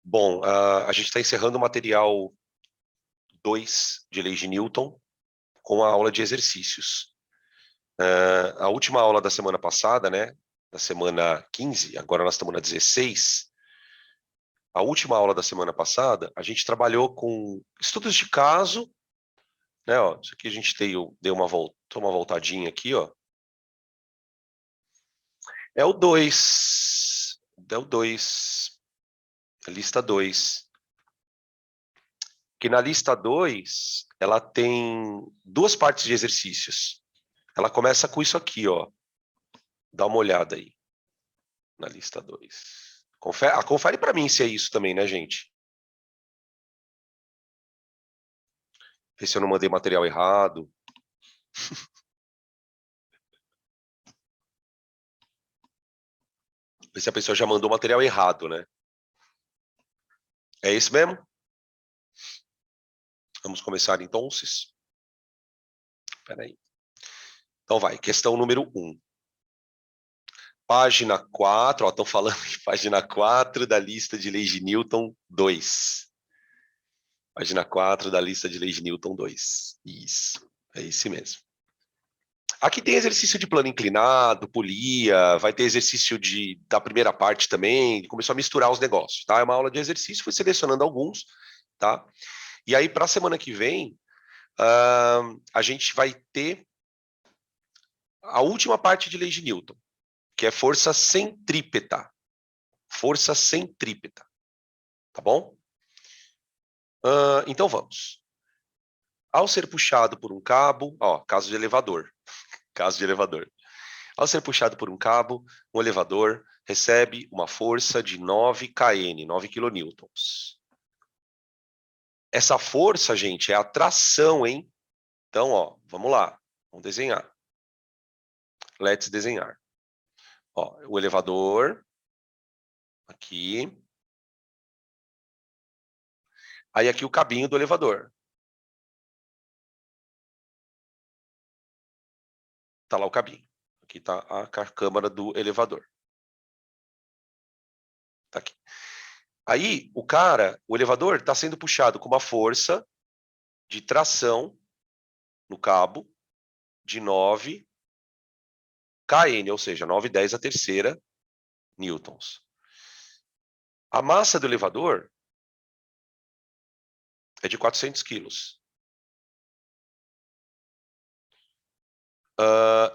Bom, a gente está encerrando o material 2 de Lei de Newton com a aula de exercícios. A última aula da semana passada, né, da semana 15, agora nós estamos na 16. A última aula da semana passada, a gente trabalhou com estudos de caso, né, ó, isso aqui a gente deu uma voltadinha aqui, ó. É o 2, a lista 2. Que na lista 2, ela tem duas partes de exercícios. Ela começa com isso aqui, ó. Dá uma olhada aí na lista 2. Confere para mim se é isso também, né, gente? Vê se eu não mandei material errado. Vê se a pessoa já mandou material errado, né? É esse mesmo? Vamos começar então. Espera aí. Então vai, questão número 1. Página 4, estão falando em página 4 da lista de leis de Newton 2. Página 4 da lista de leis de Newton 2. Isso, é esse mesmo. Aqui tem exercício de plano inclinado, polia, vai ter exercício da primeira parte também, começou a misturar os negócios, tá? É uma aula de exercício, fui selecionando alguns, tá? E aí, para a semana que vem, a gente vai ter a última parte de lei de Newton, que é força centrípeta. Força centrípeta, tá bom? Então vamos. Ao ser puxado por um cabo, ó, caso de elevador. Caso de elevador. Ao ser puxado por um cabo, um elevador recebe uma força de 9 kN, 9 kilonewtons. Essa força, gente, é a tração, hein? Então, ó, vamos lá. Vamos desenhar. Let's desenhar. Ó, o elevador. Aqui. Aí aqui o cabinho do elevador. Tá lá o cabinho. Aqui tá a câmara do elevador. Tá aqui. Aí, o elevador está sendo puxado com uma força de tração no cabo de 9 kN, ou seja, 9,10 a terceira newtons. A massa do elevador é de 400 quilos.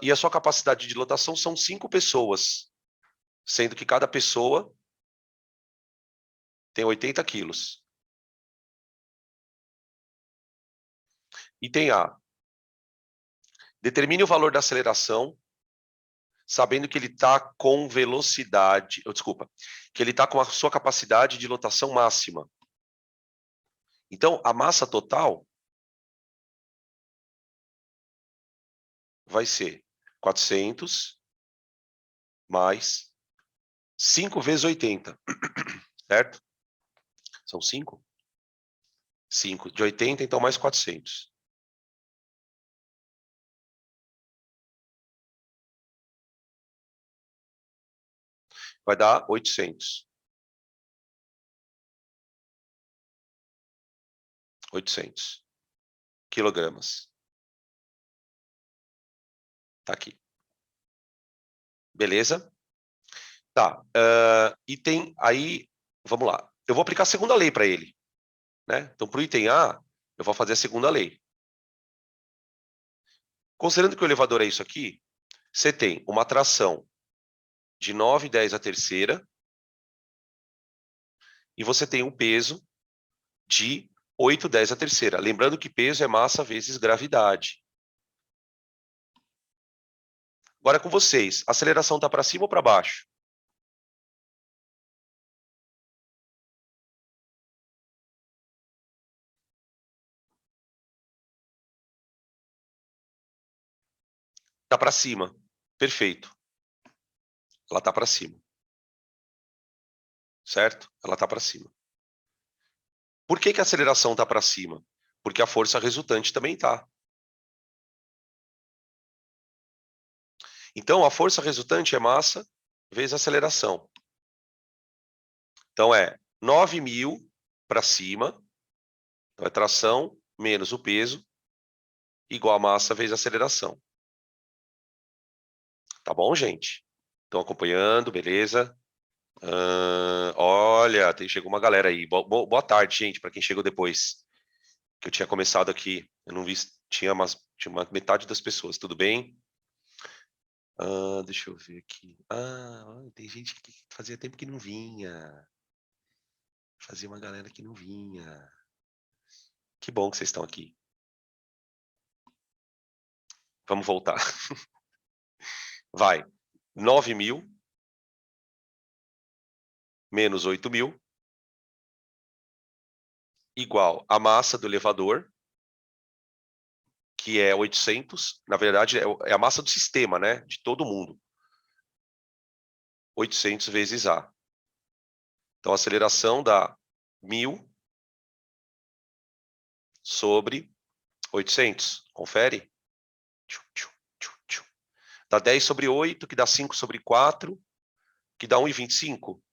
E a sua capacidade de lotação são 5 pessoas, sendo que cada pessoa tem 80 quilos. Item A. Determine o valor da aceleração, sabendo que ele está com velocidade... que ele está com a sua capacidade de lotação máxima. Então, a massa total vai ser 400 mais 5 vezes 80, certo? São 5? 5 de 80, então mais 400. Vai dar 800. 800 quilogramas. Tá aqui. Beleza? Tá. Item aí, vamos lá. Eu vou aplicar a segunda lei para ele, né? Então, para o item A, eu vou fazer a segunda lei. Considerando que o elevador é isso aqui, você tem uma tração de 9,10 a terceira e você tem um peso de 8,10 a terceira. Lembrando que peso é massa vezes gravidade. Agora com vocês, a aceleração está para cima ou para baixo? Está para cima. Perfeito. Ela está para cima. Certo? Ela está para cima. Por que a aceleração está para cima? Porque a força resultante também está. Então, a força resultante é massa vezes aceleração. Então, é 9.000 para cima, então é tração menos o peso, igual a massa vezes a aceleração. Tá bom, gente? Estão acompanhando, beleza? Olha, chegou uma galera aí. Boa tarde, gente, para quem chegou depois. Que eu tinha começado aqui. Eu não vi, tinha uma metade das pessoas. Tudo bem? Deixa eu ver aqui. Tem gente que fazia tempo que não vinha. Fazia uma galera que não vinha. Que bom que vocês estão aqui. Vamos voltar. Vai. 9.000 menos 8.000 igual a massa do elevador, que é 800. Na verdade, é a massa do sistema, né? De todo mundo. 800 vezes A. Então, a aceleração dá 1.000 sobre 800. Confere. Dá 10 sobre 8, que dá 5 sobre 4, que dá 1,25.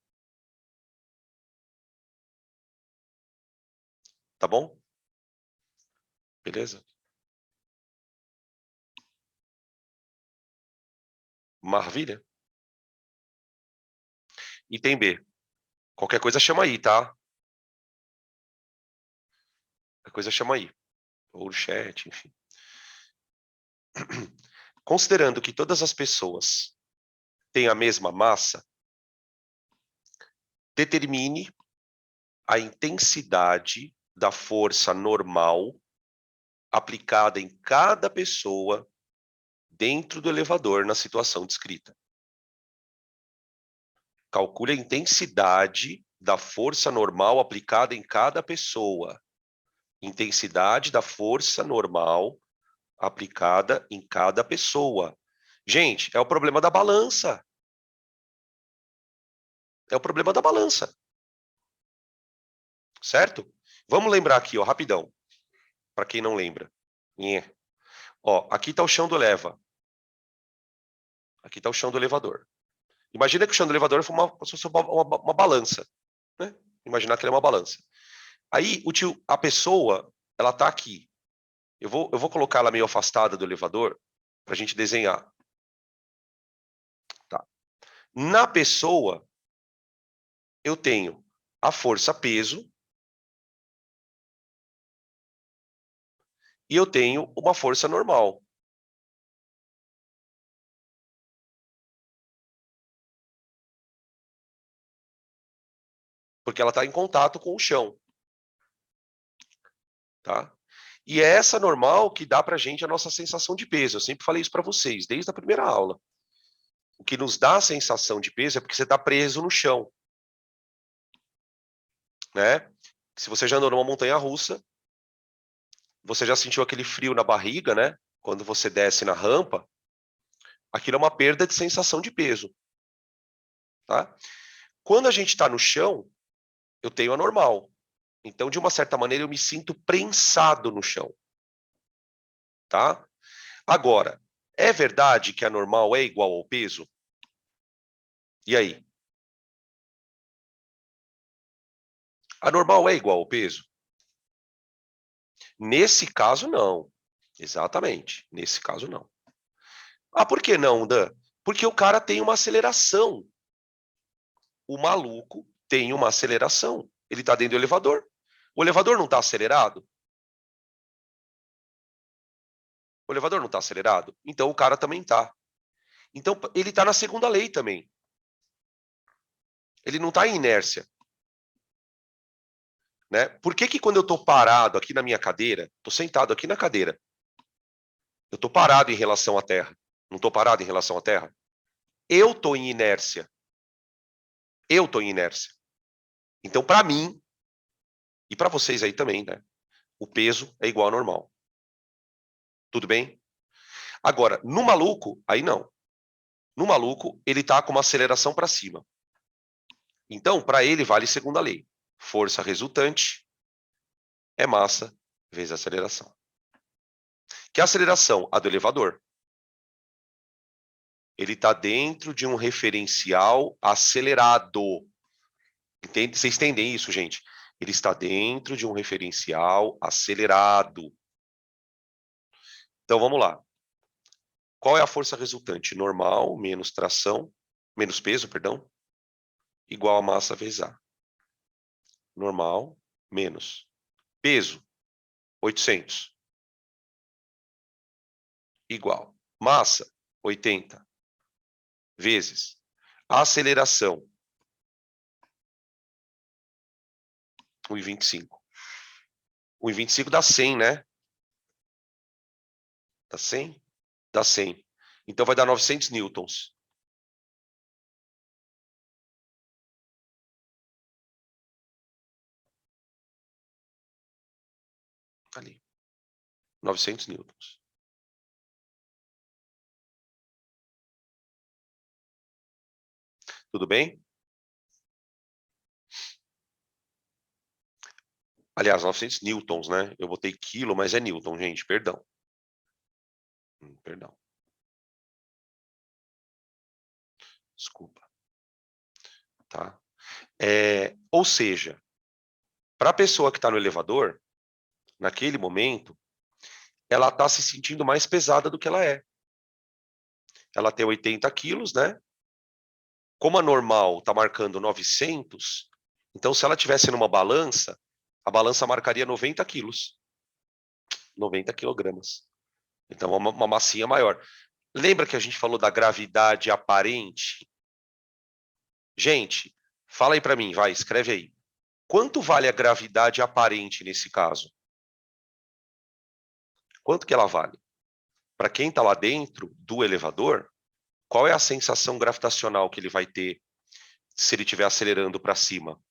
Tá bom? Beleza? Maravilha. Item B. Qualquer coisa chama aí, tá? Qualquer coisa chama aí. Ou no chat, enfim. Considerando que todas as pessoas têm a mesma massa, determine a intensidade da força normal aplicada em cada pessoa dentro do elevador na situação descrita. Calcule a intensidade da força normal aplicada em cada pessoa. Intensidade da força normal aplicada em cada pessoa. Gente, é o problema da balança. É o problema da balança. Certo? Vamos lembrar aqui, ó, rapidão. Para quem não lembra. Ó, aqui está o chão do eleva. Aqui está o chão do elevador. Imagina que o chão do elevador foi uma balança. Né? Imaginar que ele é uma balança. Aí, a pessoa, ela está aqui. Eu vou colocar ela meio afastada do elevador para a gente desenhar. Tá. Na pessoa, eu tenho a força-peso e eu tenho uma força normal. Porque ela está em contato com o chão. Tá? E é essa normal que dá para a gente a nossa sensação de peso. Eu sempre falei isso para vocês, desde a primeira aula. O que nos dá a sensação de peso é porque você está preso no chão. Né? Se você já andou numa montanha-russa, você já sentiu aquele frio na barriga, né? Quando você desce na rampa, aquilo é uma perda de sensação de peso. Tá? Quando a gente está no chão, eu tenho a normal. Então, de uma certa maneira, eu me sinto prensado no chão. Tá? Agora, é verdade que a normal é igual ao peso? E aí? A normal é igual ao peso? Nesse caso, não. Exatamente. Nesse caso, não. Por que não, Dan? Porque o cara tem uma aceleração. O maluco tem uma aceleração. Ele está dentro do elevador. O elevador não está acelerado? O elevador não está acelerado? Então o cara também está. Então ele está na segunda lei também. Ele não está em inércia. Né? Por que quando eu estou parado aqui na minha cadeira, estou sentado aqui na cadeira, eu estou parado em relação à Terra? Não estou parado em relação à Terra? Eu estou em inércia. Eu estou em inércia. Então, para mim, e para vocês aí também, né? O peso é igual ao normal. Tudo bem? Agora, no maluco, aí não. No maluco, ele está com uma aceleração para cima. Então, para ele, vale segunda lei. Força resultante é massa vezes aceleração. Que a aceleração? A do elevador. Ele está dentro de um referencial acelerado. Entende? Vocês entendem isso, gente? Ele está dentro de um referencial acelerado. Então, vamos lá. Qual é a força resultante? Normal menos tração, menos peso, perdão, igual a massa vezes A. Normal menos peso, 800, igual. Massa, 80, vezes. Aceleração, 1,25. 1,25 dá 100, né? Dá 100? Dá 100. Então vai dar 900 newtons. Ali. 900 newtons. Tudo bem? Aliás, 900 newtons, né? Eu botei quilo, mas é newton, gente. Perdão. Perdão. Desculpa. Tá? Ou seja, para a pessoa que está no elevador, naquele momento, ela está se sentindo mais pesada do que ela é. Ela tem 80 quilos, né? Como a normal está marcando 900, então se ela tivesse numa balança, a balança marcaria 90 quilos. 90 quilogramas. Então, uma massinha maior. Lembra que a gente falou da gravidade aparente? Gente, fala aí para mim, vai, escreve aí. Quanto vale a gravidade aparente nesse caso? Quanto que ela vale? Para quem está lá dentro do elevador, qual é a sensação gravitacional que ele vai ter se ele estiver acelerando para cima?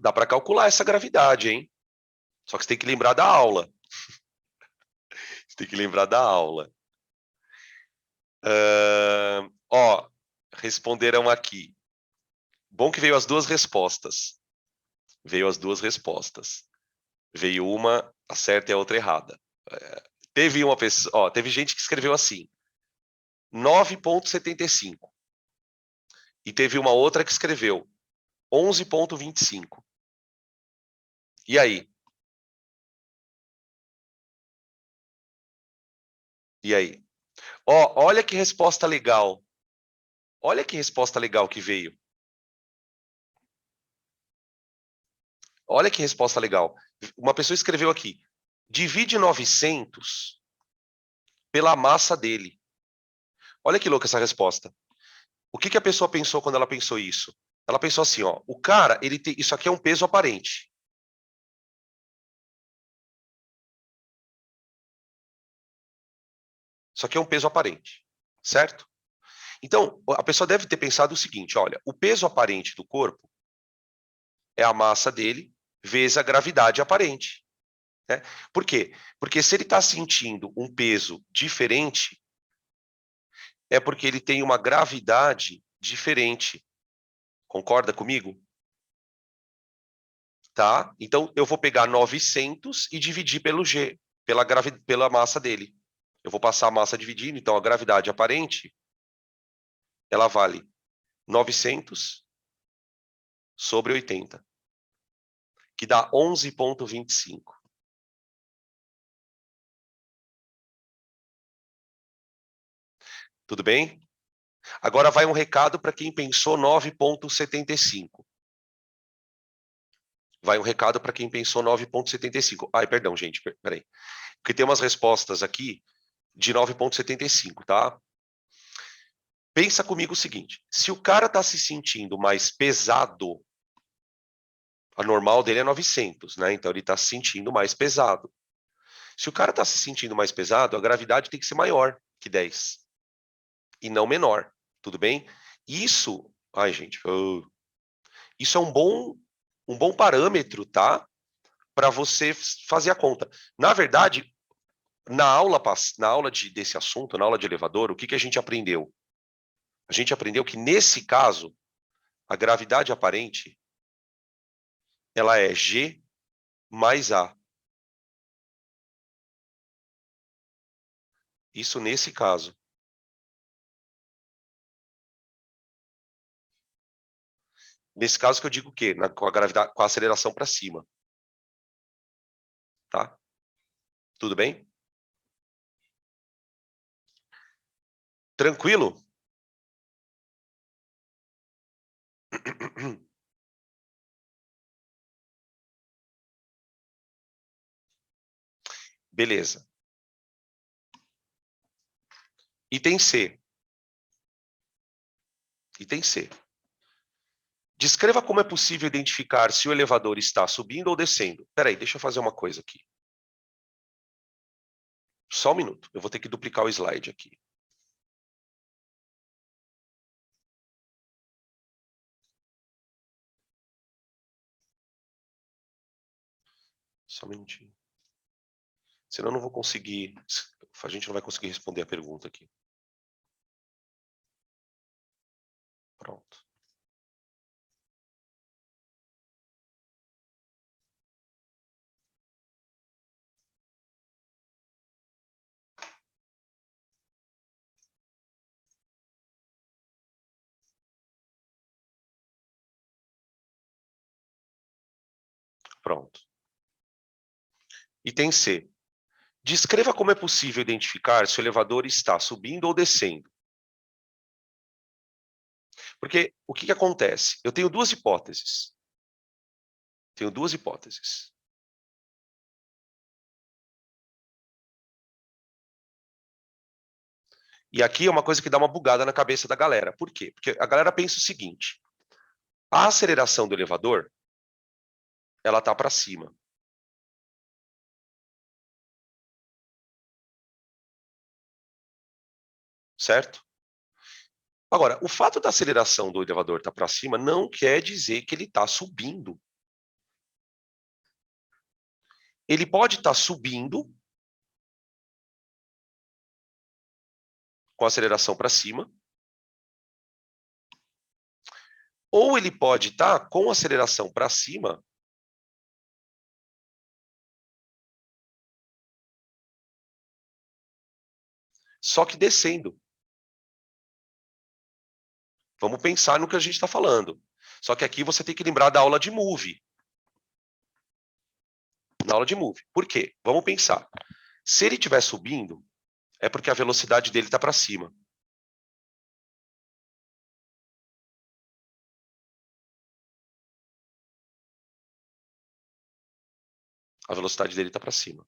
Dá para calcular essa gravidade, hein? Só que você tem que lembrar da aula. Você tem que lembrar da aula. Ó, responderam aqui. Bom que veio as duas respostas. Veio as duas respostas. Veio uma a certa e a outra errada. Teve uma pessoa, ó, teve gente que escreveu assim: 9,75. E teve uma outra que escreveu 11,25. E aí? E aí? Ó, olha que resposta legal. Olha que resposta legal que veio. Olha que resposta legal. Uma pessoa escreveu aqui: divide 900 pela massa dele. Olha que louca essa resposta. O que a pessoa pensou quando ela pensou isso? Ela pensou assim, ó, o cara, ele tem, isso aqui é um peso aparente. Isso aqui é um peso aparente, certo? Então, a pessoa deve ter pensado o seguinte, olha, o peso aparente do corpo é a massa dele vezes a gravidade aparente. Né? Por quê? Porque se ele está sentindo um peso diferente, é porque ele tem uma gravidade diferente. Concorda comigo? Tá? Então, eu vou pegar 900 e dividir pelo G, pela massa dele. Eu vou passar a massa dividindo, então a gravidade aparente, ela vale 900 sobre 80, que dá 11,25. Tudo bem? Agora vai um recado para quem pensou 9,75. Vai um recado para quem pensou 9,75. Ai, perdão, gente, peraí. Porque tem umas respostas aqui de 9,75, tá? Pensa comigo o seguinte, se o cara está se sentindo mais pesado, a normal dele é 900, né? Então ele está se sentindo mais pesado. Se o cara está se sentindo mais pesado, a gravidade tem que ser maior que 10 e não menor, tudo bem? Isso, ai gente, isso é um bom parâmetro, tá? Para você fazer a conta. Na verdade, na aula desse assunto, na aula de elevador, o que a gente aprendeu? A gente aprendeu que nesse caso, a gravidade aparente, ela é G mais A. Isso nesse caso. Nesse caso que eu digo o quê? Com a gravidade, com a aceleração para cima. Tá? Tudo bem? Tranquilo? Beleza. Item C. Item C. Descreva como é possível identificar se o elevador está subindo ou descendo. Espera aí, deixa eu fazer uma coisa aqui. Só um minuto. Eu vou ter que duplicar o slide aqui. Só um minutinho. Senão eu não vou conseguir... A gente não vai conseguir responder a pergunta aqui. Pronto. Pronto. Item C. Descreva como é possível identificar se o elevador está subindo ou descendo. Porque o que acontece? Eu tenho duas hipóteses. Tenho duas hipóteses. E aqui é uma coisa que dá uma bugada na cabeça da galera. Por quê? Porque a galera pensa o seguinte: a aceleração do elevador, ela tá para cima. Certo? Agora, o fato da aceleração do elevador estar para cima não quer dizer que ele está subindo. Ele pode estar subindo com a aceleração para cima, ou ele pode estar com a aceleração para cima, só que descendo. Vamos pensar no que a gente está falando. Só que aqui você tem que lembrar da aula de Move. Na aula de Move. Por quê? Vamos pensar. Se ele estiver subindo, é porque a velocidade dele está para cima. A velocidade dele está para cima.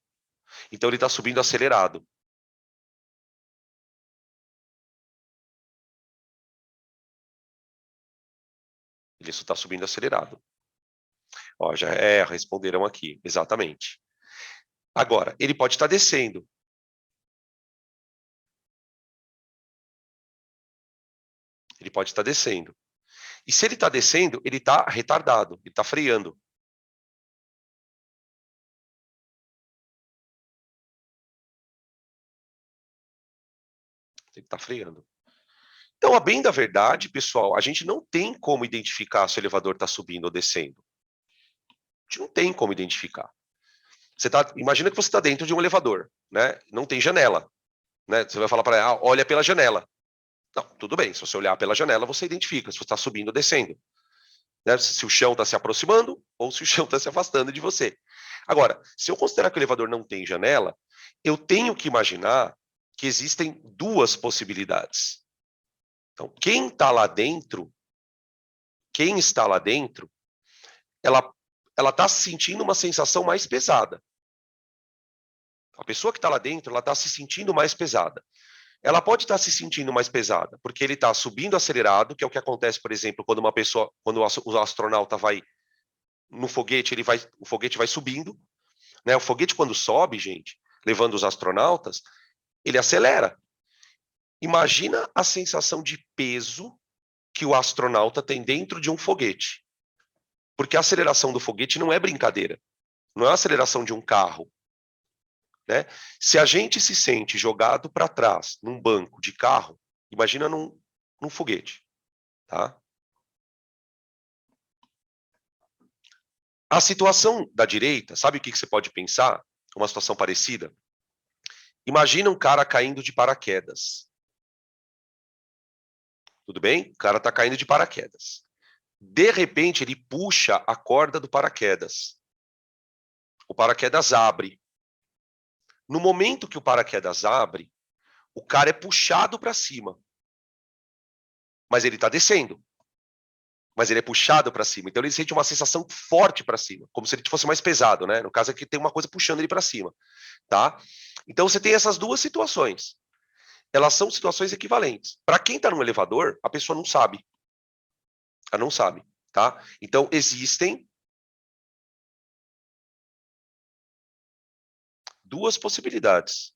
Então ele está subindo acelerado. Ele está subindo acelerado. Ó, já responderam aqui, exatamente. Agora, ele pode estar descendo. Ele pode estar descendo. E se ele está descendo, ele está retardado, ele está freando. Ele está freando. Então, a bem da verdade, pessoal, a gente não tem como identificar se o elevador está subindo ou descendo. A gente não tem como identificar. Imagina que você está dentro de um elevador, né? Não tem janela, né? Você vai falar para ela, olha pela janela. Não, tudo bem. Se você olhar pela janela, você identifica se você está subindo ou descendo. Né? Se o chão está se aproximando ou se o chão está se afastando de você. Agora, se eu considerar que o elevador não tem janela, eu tenho que imaginar que existem duas possibilidades. Então, quem está lá dentro, quem está lá dentro, ela está sentindo uma sensação mais pesada. A pessoa que está lá dentro, ela está se sentindo mais pesada. Ela pode estar se sentindo mais pesada, porque ele está subindo acelerado, que é o que acontece, por exemplo, quando uma pessoa, quando o astronauta vai no foguete, o foguete vai subindo, né? O foguete quando sobe, gente, levando os astronautas, ele acelera. Imagina a sensação de peso que o astronauta tem dentro de um foguete. Porque a aceleração do foguete não é brincadeira. Não é a aceleração de um carro. Né? Se a gente se sente jogado para trás num banco de carro, imagina num foguete. Tá? A situação da direita, sabe o que você pode pensar? Uma situação parecida? Imagina um cara caindo de paraquedas. Tudo bem? O cara está caindo de paraquedas. De repente, ele puxa a corda do paraquedas. O paraquedas abre. No momento que o paraquedas abre, o cara é puxado para cima. Mas ele está descendo. Mas ele é puxado para cima. Então ele sente uma sensação forte para cima, como se ele fosse mais pesado, né? No caso aqui tem uma coisa puxando ele para cima, tá? Então você tem essas duas situações. Elas são situações equivalentes. Para quem está no elevador, a pessoa não sabe. Ela não sabe, tá? Então existem duas possibilidades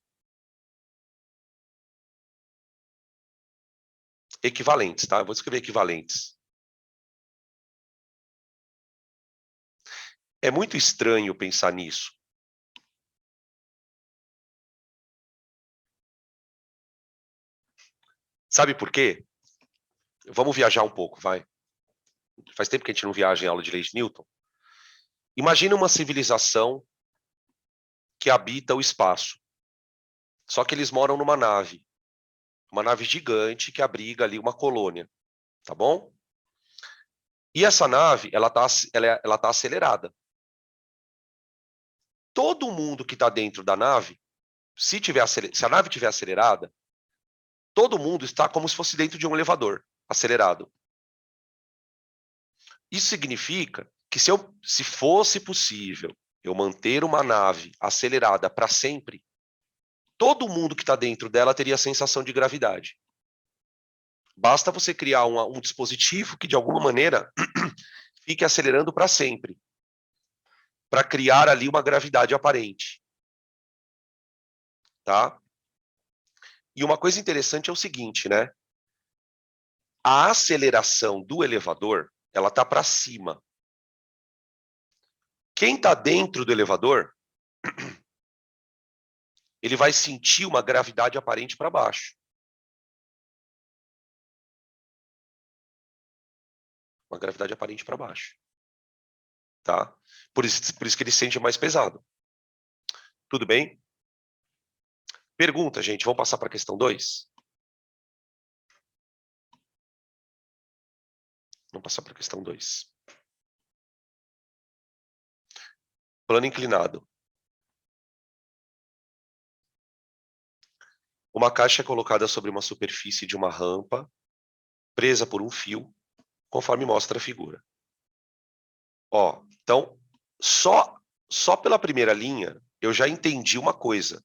equivalentes, tá? Eu vou escrever equivalentes. É muito estranho pensar nisso. Sabe por quê? Vamos viajar um pouco, vai. Faz tempo que a gente não viaja em aula de leis de Newton. Imagina uma civilização que habita o espaço. Só que eles moram numa nave. Uma nave gigante que abriga ali uma colônia. Tá bom? E essa nave, ela tá acelerada. Todo mundo que está dentro da nave, se a nave estiver acelerada, todo mundo está como se fosse dentro de um elevador acelerado. Isso significa que se fosse possível eu manter uma nave acelerada para sempre, todo mundo que está dentro dela teria a sensação de gravidade. Basta você criar um dispositivo que, de alguma maneira, fique acelerando para sempre, para criar ali uma gravidade aparente. Tá? E uma coisa interessante é o seguinte, né? A aceleração do elevador, ela tá para cima. Quem está dentro do elevador, ele vai sentir uma gravidade aparente para baixo. Uma gravidade aparente para baixo. Tá? Por isso que ele sente mais pesado. Tudo bem? Pergunta, gente. Vamos passar para a questão 2? Vamos passar para a questão 2. Plano inclinado. Uma caixa é colocada sobre uma superfície de uma rampa, presa por um fio, conforme mostra a figura. Ó, então, só pela primeira linha, eu já entendi uma coisa.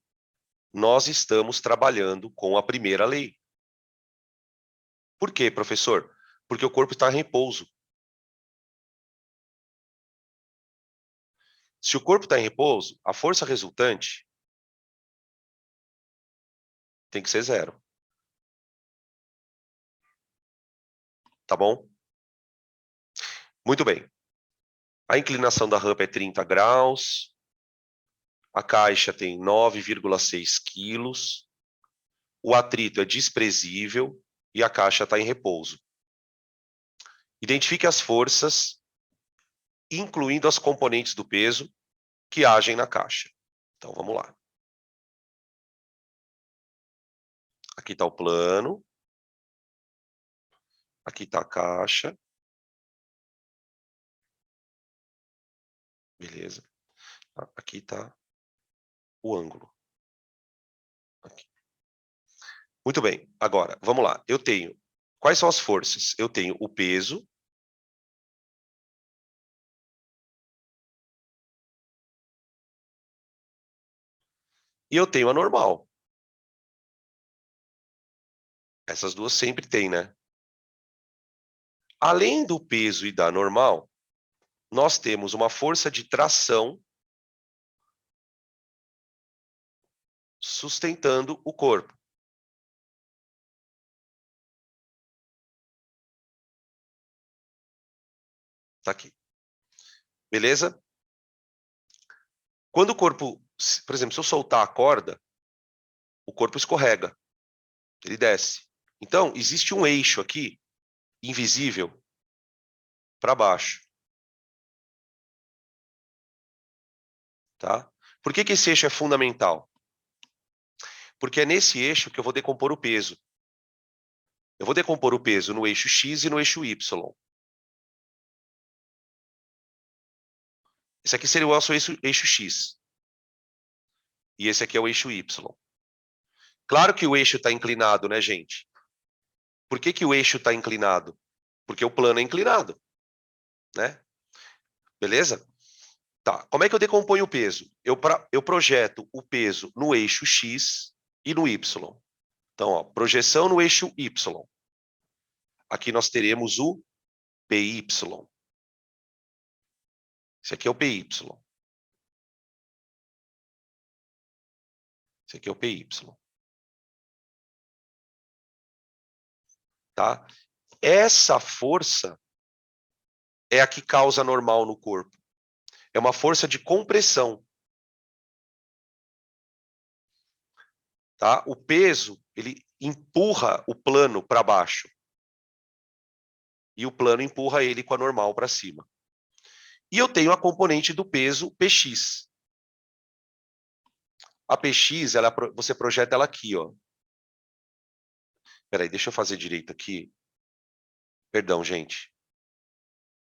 Nós estamos trabalhando com a primeira lei. Por quê, professor? Porque o corpo está em repouso. Se o corpo está em repouso, a força resultante tem que ser zero. Tá bom? Muito bem. A inclinação da rampa é 30 graus. A caixa tem 9,6 quilos. O atrito é desprezível e a caixa está em repouso. Identifique as forças, incluindo as componentes do peso, que agem na caixa. Então, vamos lá. Aqui está o plano. Aqui está a caixa. Beleza. Aqui está o ângulo. Aqui. Muito bem. Agora, vamos lá. Eu tenho... Quais são as forças? Eu tenho o peso. E eu tenho a normal. Essas duas sempre tem, né? Além do peso e da normal, nós temos uma força de tração sustentando o corpo. Tá aqui. Beleza? Quando o corpo, por exemplo, se eu soltar a corda, o corpo escorrega. Ele desce. Então, existe um eixo aqui, invisível, para baixo. Tá? Por que esse eixo é fundamental? Porque é nesse eixo que eu vou decompor o peso. Eu vou decompor o peso no eixo X e no eixo Y. Esse aqui seria o nosso eixo X. E esse aqui é o eixo Y. Claro que o eixo está inclinado, né, gente? Por que que o eixo está inclinado? Porque o plano é inclinado, né? Beleza? Tá. Como é que eu decomponho o peso? Eu projeto o peso no eixo X e no Y. Então, ó, projeção no eixo Y. Aqui nós teremos o PY. Esse aqui é o PY. Esse aqui é o PY. Tá? Essa força é a que causa normal no corpo. É uma força de compressão. Tá? O peso, ele empurra o plano para baixo. E o plano empurra ele com a normal para cima. E eu tenho a componente do peso Px. A Px, você projeta ela aqui, ó. Peraí, deixa eu fazer direito aqui. Perdão, gente.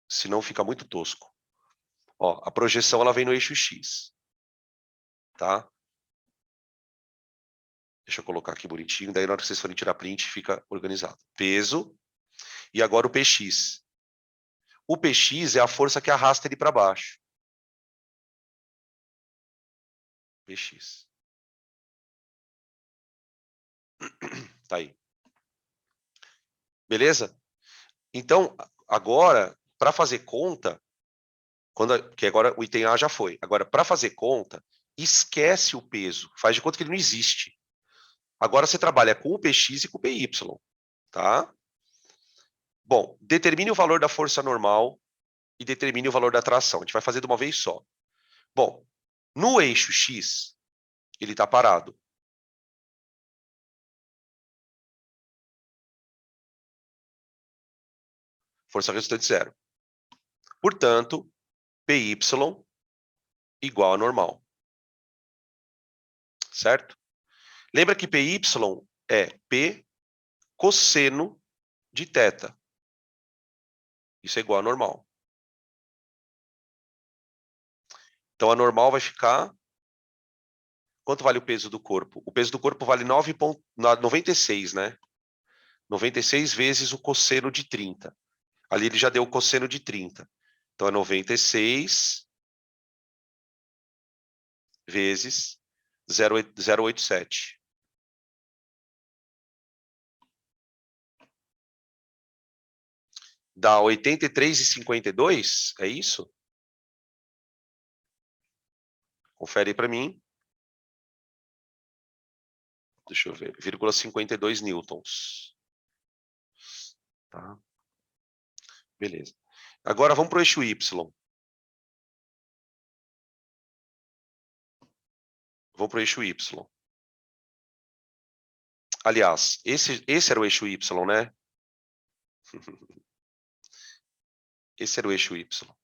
Senão fica muito tosco. Ó, a projeção ela vem no eixo X. Tá? Deixa eu colocar aqui bonitinho. Daí na hora que vocês forem tirar print, fica organizado. Peso. E agora o Px. O Px é a força que arrasta ele para baixo. Px. Tá aí. Beleza? Então, agora, para fazer conta, que agora o item A já foi. Agora, para fazer conta, esquece o peso. Faz de conta que ele não existe. Agora você trabalha com o Px e com o Py, tá? Bom, determine o valor da força normal e determine o valor da tração. A gente vai fazer de uma vez só. Bom, no eixo X, ele está parado. Força resultante zero. Portanto, Py igual a normal. Certo? Lembra que Py é P cosseno de θ. Isso é igual a normal. Então, a normal vai ficar... Quanto vale o peso do corpo? O peso do corpo vale 96, né? 96 vezes o cosseno de 30. Ali ele já deu o cosseno de 30. Então, é 96 vezes 0,87. Dá 83,52? É isso? Confere aí para mim. Deixa eu ver. 0,52 newtons. Tá? Beleza. Agora vamos para o eixo Y. Vamos para o eixo Y. Aliás, esse era o eixo Y, né? Esse era o eixo Y.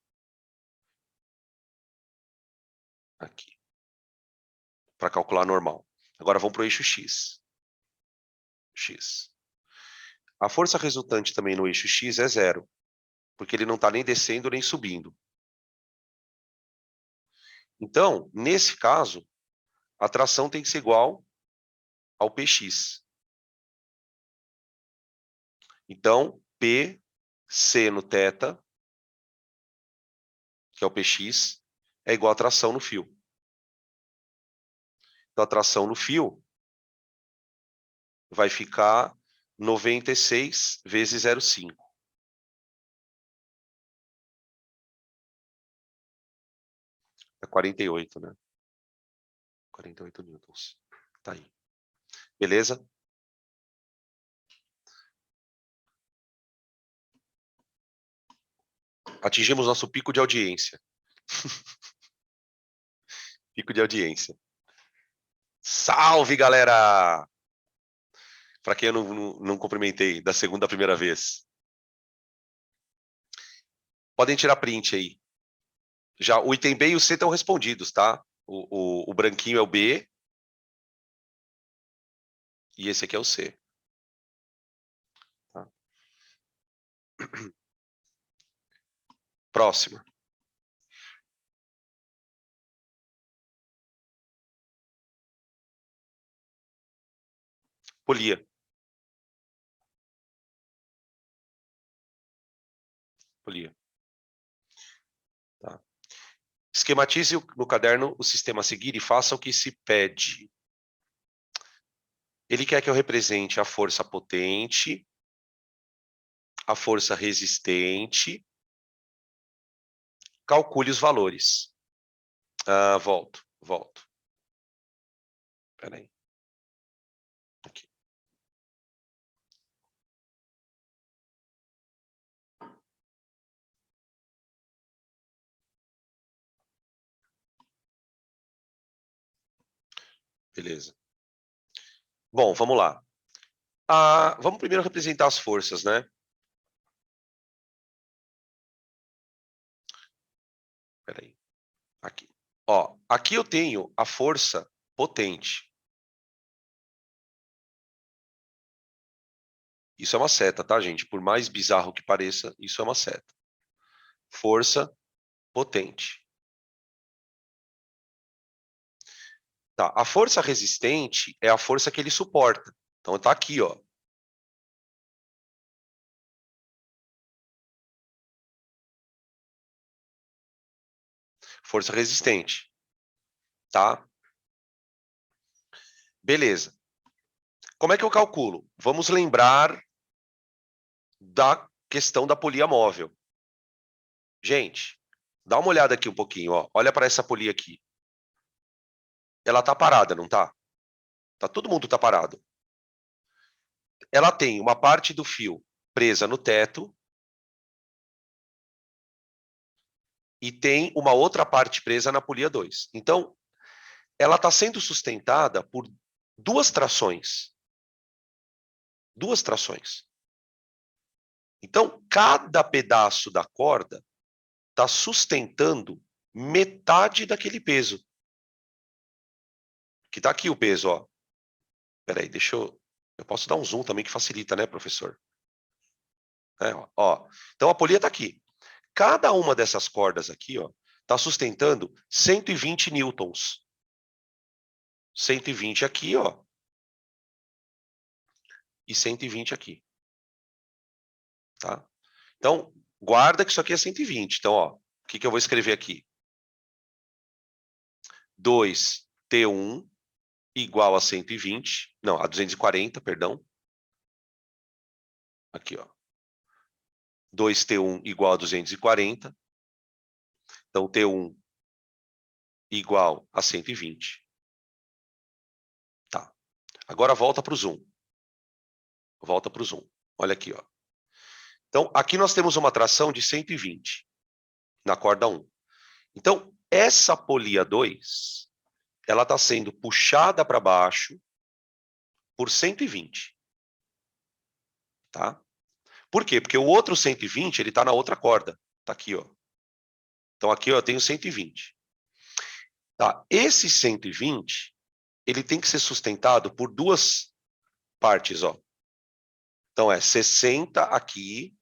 Aqui. Para calcular normal. Agora vamos para o eixo X. X. A força resultante também no eixo X é zero. Porque ele não está nem descendo nem subindo. Então, nesse caso, a tração tem que ser igual ao Px. Então, P seno θ, que é o Px, é igual a tração no fio. Então, a tração no fio vai ficar 96 vezes 0,5. É 48, né? 48 newtons. Tá aí. Beleza? Atingimos nosso pico de audiência. Pico de audiência. Salve, galera! Para quem eu não cumprimentei da segunda à primeira vez. Podem tirar print aí. Já o item B e o C estão respondidos, tá? O branquinho é o B. E esse aqui é o C. Tá? Próximo. Polia. Polia. Tá. Esquematize no caderno o sistema a seguir e faça o que se pede. Ele quer que eu represente a força potente, a força resistente. Calcule os valores. Volto. Espera aí. Aqui. Beleza. Bom, vamos lá. Vamos primeiro representar as forças, né? Espera aí. Aqui. Ó, aqui eu tenho a força potente. Isso é uma seta, tá, gente? Por mais bizarro que pareça, isso é uma seta. Força potente. Tá, a força resistente é a força que ele suporta. Então tá aqui, ó. Força resistente. Tá? Beleza. Como é que eu calculo? Vamos lembrar da questão da polia móvel. Gente, dá uma olhada aqui um pouquinho, ó. Olha para essa polia aqui. Ela tá parada, não tá? Todo mundo tá parado. Ela tem uma parte do fio presa no teto e tem uma outra parte presa na polia 2. Então, ela está sendo sustentada por duas trações. Duas trações. Então, cada pedaço da corda está sustentando metade daquele peso. Que está aqui o peso, ó. Espera aí, deixa eu... Eu posso dar um zoom também que facilita, né, professor? Ó. Então, a polia está aqui. Cada uma dessas cordas aqui, ó, está sustentando 120 newtons. 120 aqui, ó. E 120 aqui. Tá? Então, guarda que isso aqui é 120. Então, ó, o que eu vou escrever aqui? 2T1 igual a 120. Não, a 240, perdão. Aqui, ó. 2T1 igual a 240. Então, T1 igual a 120. Tá. Agora volta para o zoom. Volta para o zoom. Olha aqui, ó. Então, aqui nós temos uma tração de 120 na corda 1. Então, essa polia 2, ela está sendo puxada para baixo por 120. Tá? Por quê? Porque o outro 120, ele está na outra corda. Está aqui, ó. Então, aqui ó, eu tenho 120. Tá? Esse 120, ele tem que ser sustentado por duas partes, ó. Então, é 60 aqui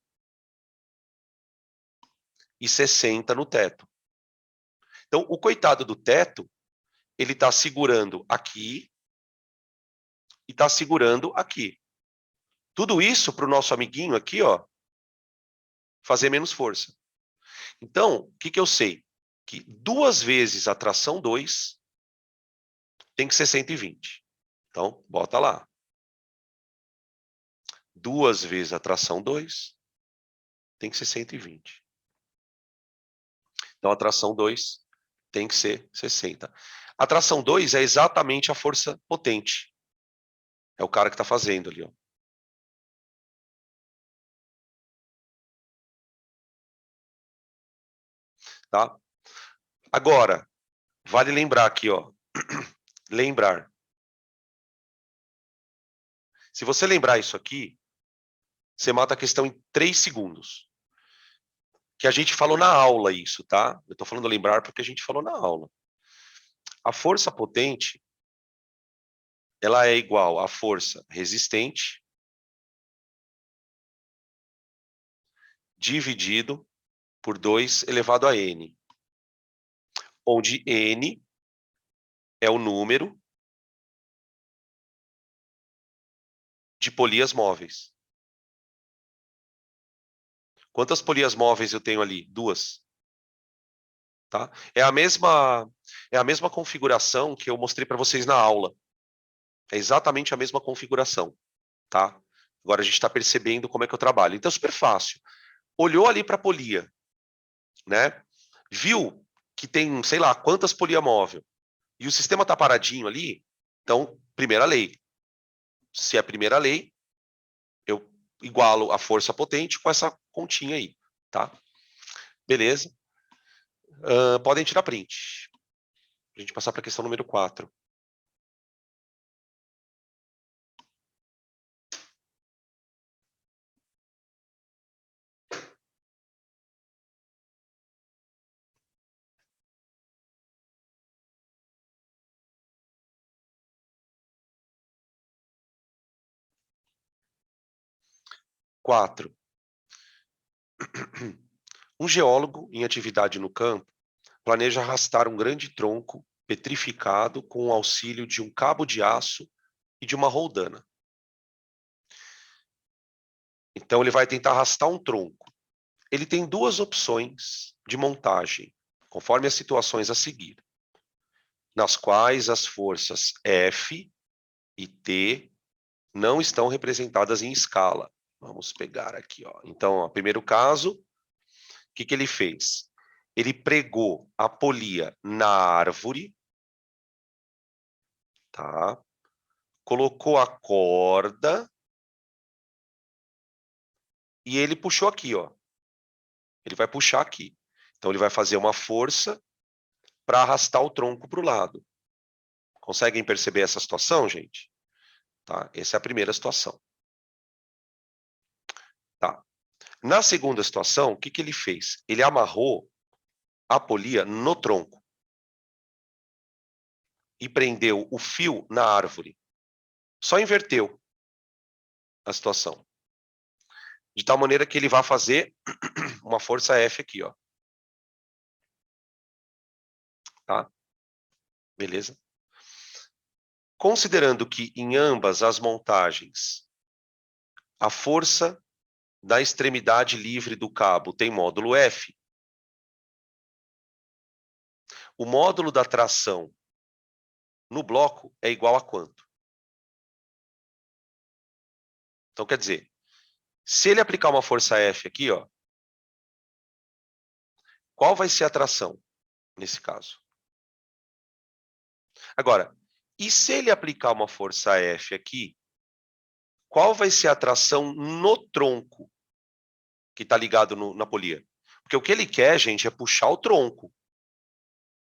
e 60 no teto. Então, o coitado do teto, ele está segurando aqui e está segurando aqui. Tudo isso para o nosso amiguinho aqui, ó, fazer menos força. Então, o que eu sei? Que 2 vezes a tração 2 tem que ser 120. Então, bota lá. 2 vezes a tração 2 tem que ser 120. Então, a tração 2 tem que ser 60. A tração 2 é exatamente a força potente. É o cara que está fazendo ali, ó. Tá? Agora, vale lembrar aqui, ó. Lembrar. Se você lembrar isso aqui, você mata a questão em 3 segundos. Que a gente falou na aula isso, tá? Eu estou falando lembrar porque a gente falou na aula. A força potente, ela é igual à força resistente dividido por 2 elevado a n. Onde n é o número de polias móveis. Quantas polias móveis eu tenho ali? 2. Tá? É a mesma configuração que eu mostrei para vocês na aula. É exatamente a mesma configuração. Tá? Agora a gente está percebendo como é que eu trabalho. Então, super fácil. Olhou ali para a polia, né? Viu que tem, sei lá, quantas polia móvel, e o sistema está paradinho ali, então, primeira lei. Se é a primeira lei, eu igualo a força potente com essa continha aí, tá? Beleza? Podem tirar print. A gente passar para a questão número 4. Quatro. Um geólogo em atividade no campo planeja arrastar um grande tronco petrificado com o auxílio de um cabo de aço e de uma roldana. Então, ele vai tentar arrastar um tronco. Ele tem 2 opções de montagem, conforme as situações a seguir, nas quais as forças F e T não estão representadas em escala. Vamos pegar aqui, ó. Então, ó, primeiro caso, o que ele fez? Ele pregou a polia na árvore, tá? Colocou a corda e ele puxou aqui, ó. Ele vai puxar aqui. Então, ele vai fazer uma força para arrastar o tronco para o lado. Conseguem perceber essa situação, gente? Tá? Essa é a primeira situação. Tá. Na segunda situação, o que ele fez? Ele amarrou a polia no tronco e prendeu o fio na árvore. Só inverteu a situação. De tal maneira que ele vai fazer uma força F aqui, ó. Tá? Beleza? Considerando que em ambas as montagens a força da extremidade livre do cabo tem módulo F, o módulo da tração no bloco é igual a quanto? Então, quer dizer, se ele aplicar uma força F aqui, ó, qual vai ser a tração nesse caso? Agora, e se ele aplicar uma força F aqui, qual vai ser a tração no tronco que está ligado na polia? Porque o que ele quer, gente, é puxar o tronco.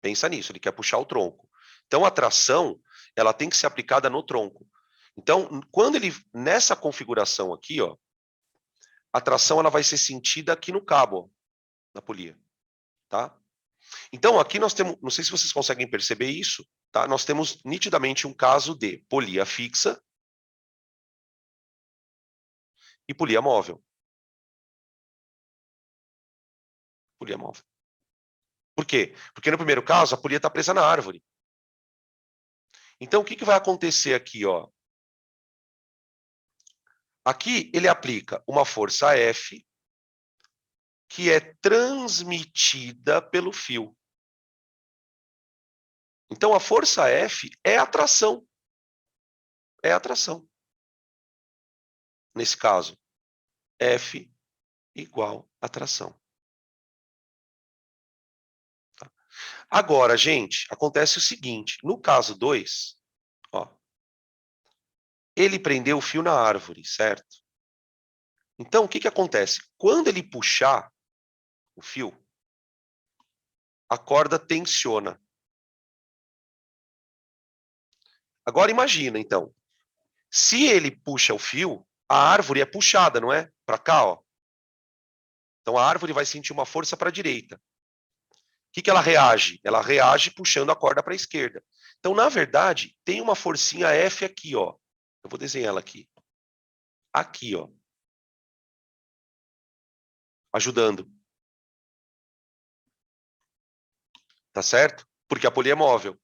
Pensa nisso, ele quer puxar o tronco. Então, a tração, ela tem que ser aplicada no tronco. Então, quando ele, nessa configuração aqui, ó, a tração ela vai ser sentida aqui no cabo, ó, na polia, tá? Então, aqui nós temos, não sei se vocês conseguem perceber isso, tá? Nós temos nitidamente um caso de polia fixa e polia móvel. Polia móvel. Por quê? Porque no primeiro caso, a polia está presa na árvore. Então, o que vai acontecer aqui, ó? Aqui ele aplica uma força F que é transmitida pelo fio. Então, a força F é a tração. É a tração. Nesse caso, F igual a tração. Tá? Agora, gente, acontece o seguinte. No caso 2, ó, ele prendeu o fio na árvore, certo? Então, o que acontece? Quando ele puxar o fio, a corda tensiona. Agora imagina, então, se ele puxa o fio, a árvore é puxada, não é? Para cá, ó. Então a árvore vai sentir uma força para a direita. O que ela reage? Ela reage puxando a corda para a esquerda. Então, na verdade, tem uma forcinha F aqui, ó. Eu vou desenhar ela aqui. Aqui, ó. Ajudando. Tá certo? Porque a polia é móvel.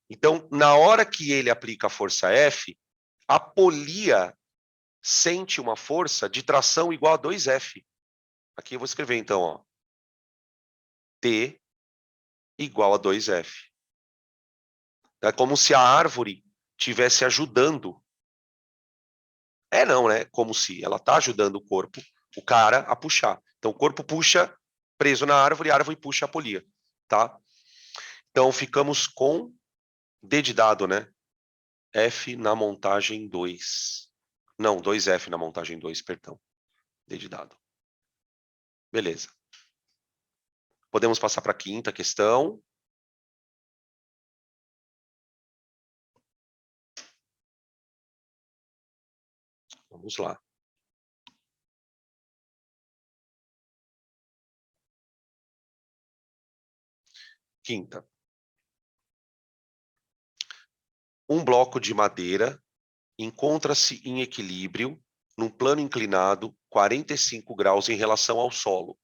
Então, na hora que ele aplica a força F, a polia sente uma força de tração igual a 2F. Aqui eu vou escrever, então, ó. T igual a 2F. É como se a árvore estivesse ajudando. É não, né? Como se ela está ajudando o corpo, o cara, a puxar. Então, o corpo puxa preso na árvore, a árvore puxa a polia, tá? Então, ficamos com D de dado, né? F na montagem 2. Não, 2F na montagem 2, perdão. D de dado. Beleza. Podemos passar para a quinta questão. Vamos lá. Quinta. Um bloco de madeira encontra-se em equilíbrio num plano inclinado 45 graus em relação ao solo.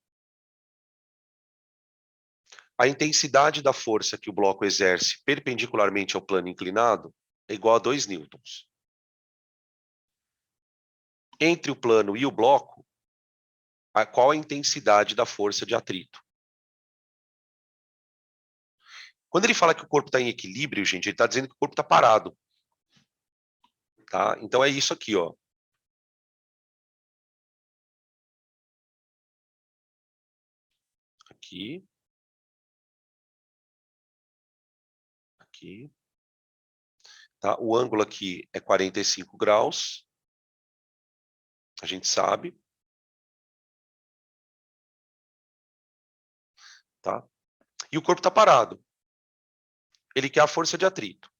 A intensidade da força que o bloco exerce perpendicularmente ao plano inclinado é igual a 2 newtons. Entre o plano e o bloco, qual a intensidade da força de atrito? Quando ele fala que o corpo está em equilíbrio, gente, ele está dizendo que o corpo está parado. Tá? Então é isso aqui, ó. Aqui. Aqui. Tá? O ângulo aqui é 45 graus. A gente sabe. Tá? E o corpo está parado. Ele quer a força de atrito.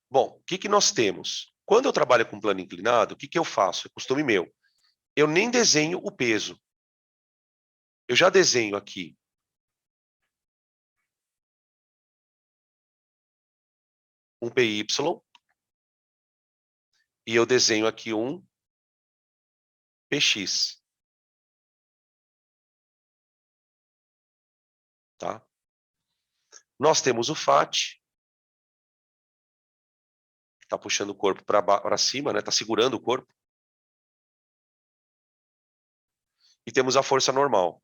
Bom, o que nós temos? Quando eu trabalho com plano inclinado, o que eu faço? É costume meu. Eu nem desenho o peso. Eu já desenho aqui um PY e eu desenho aqui um PX. Tá? Nós temos o FAT, que está puxando o corpo para cima, né? Está segurando o corpo. E temos a força normal.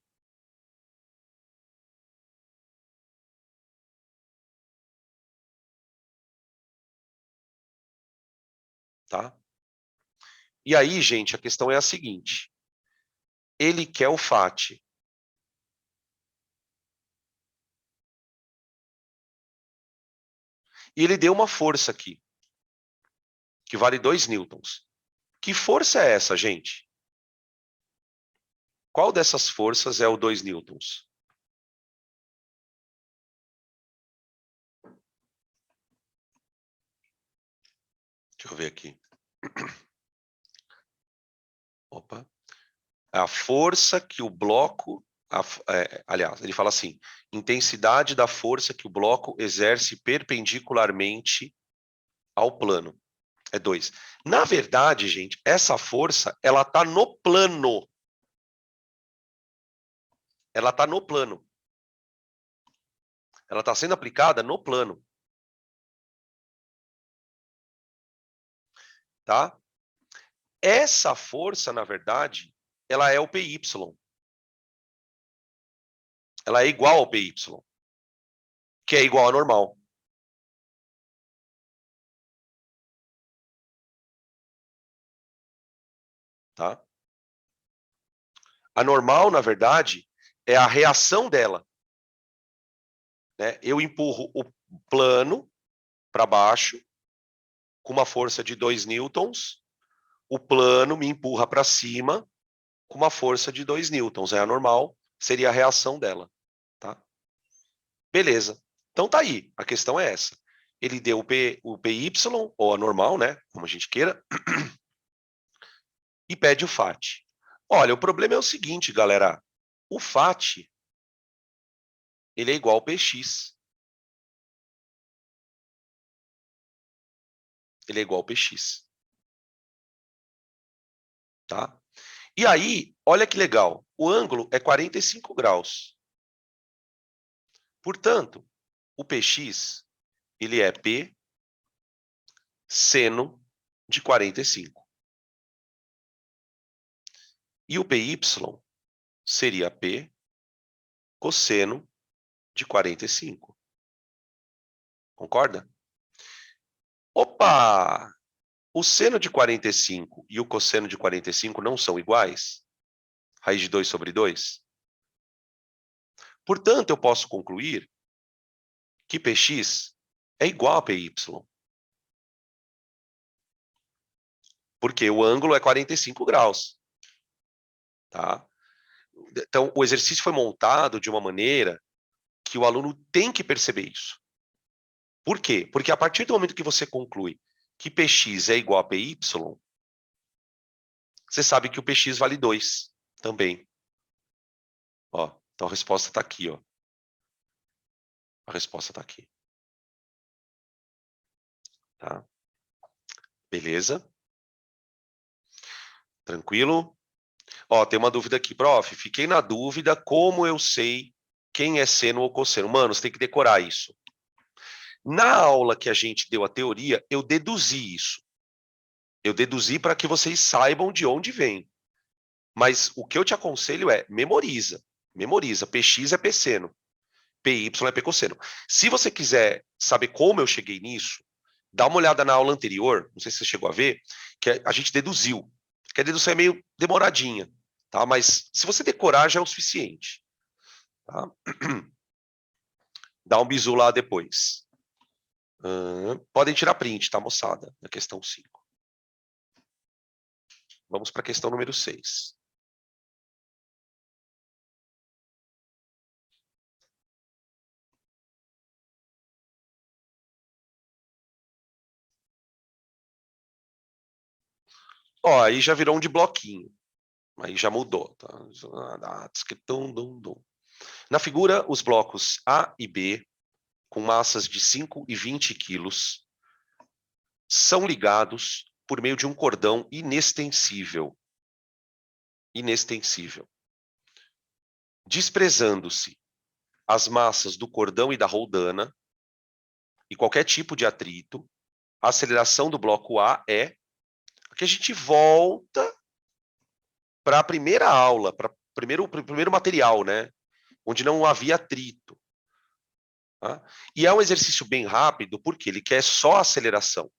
Tá? E aí, gente, a questão é a seguinte. Ele quer o FAT. E ele deu uma força aqui, que vale 2 newtons. Que força é essa, gente? Qual dessas forças é o 2 newtons? Deixa eu ver aqui. Opa. A força que o bloco... aliás, ele fala assim, intensidade da força que o bloco exerce perpendicularmente ao plano. É 2. Na verdade, gente, essa força, ela está no plano. Ela está no plano. Ela está sendo aplicada no plano. Tá? Essa força, na verdade, ela é o PY. Ela é igual ao PY, que é igual ao normal. Tá? A normal, na verdade, é a reação dela. Né? Eu empurro o plano para baixo com uma força de 2 newtons, o plano me empurra para cima com uma força de 2 newtons. É a normal, seria a reação dela. Tá? Beleza. Então tá aí, a questão é essa. Ele deu o PY, ou a normal, né? Como a gente queira, e pede o FAT. Olha, o problema é o seguinte, galera. O FAT, ele é igual ao PX. Ele é igual ao PX. Tá? E aí, olha que legal. O ângulo é 45 graus. Portanto, o PX, ele é P seno de 45. E o PY seria P cosseno de 45. Concorda? Opa! O seno de 45 e o cosseno de 45 não são iguais? Raiz de 2 sobre 2? Portanto, eu posso concluir que Px é igual a Py. Porque o ângulo é 45 graus. Tá? Então, o exercício foi montado de uma maneira que o aluno tem que perceber isso. Por quê? Porque a partir do momento que você conclui que Px é igual a Py, você sabe que o Px vale 2 também. Ó, então a resposta está aqui. Ó. A resposta está aqui. Tá? Beleza? Tranquilo? Ó, tem uma dúvida aqui. Prof, fiquei na dúvida como eu sei quem é seno ou cosseno. Mano, você tem que decorar isso. Na aula que a gente deu a teoria, eu deduzi isso. Eu deduzi para que vocês saibam de onde vem. Mas o que eu te aconselho é memoriza. Memoriza. Px é pseno. Py é pcosseno. Se você quiser saber como eu cheguei nisso, dá uma olhada na aula anterior, não sei se você chegou a ver, que a gente deduziu. Que a dedução é meio demoradinha, tá? Mas se você decorar já é o suficiente. Tá? Dá um bisu lá depois. Podem tirar print, tá, moçada? Na questão 5. Vamos para a questão número 6. Ó, aí já virou um de bloquinho. Aí já mudou. Tá? Na figura, os blocos A e B, com massas de 5 e 20 quilos, são ligados por meio de um cordão inextensível. Inextensível. Desprezando-se as massas do cordão e da roldana e qualquer tipo de atrito, a aceleração do bloco A é... Aqui a gente volta para a primeira aula, para o primeiro material, né? Onde não havia atrito. Tá? E é um exercício bem rápido, porque ele quer só aceleração.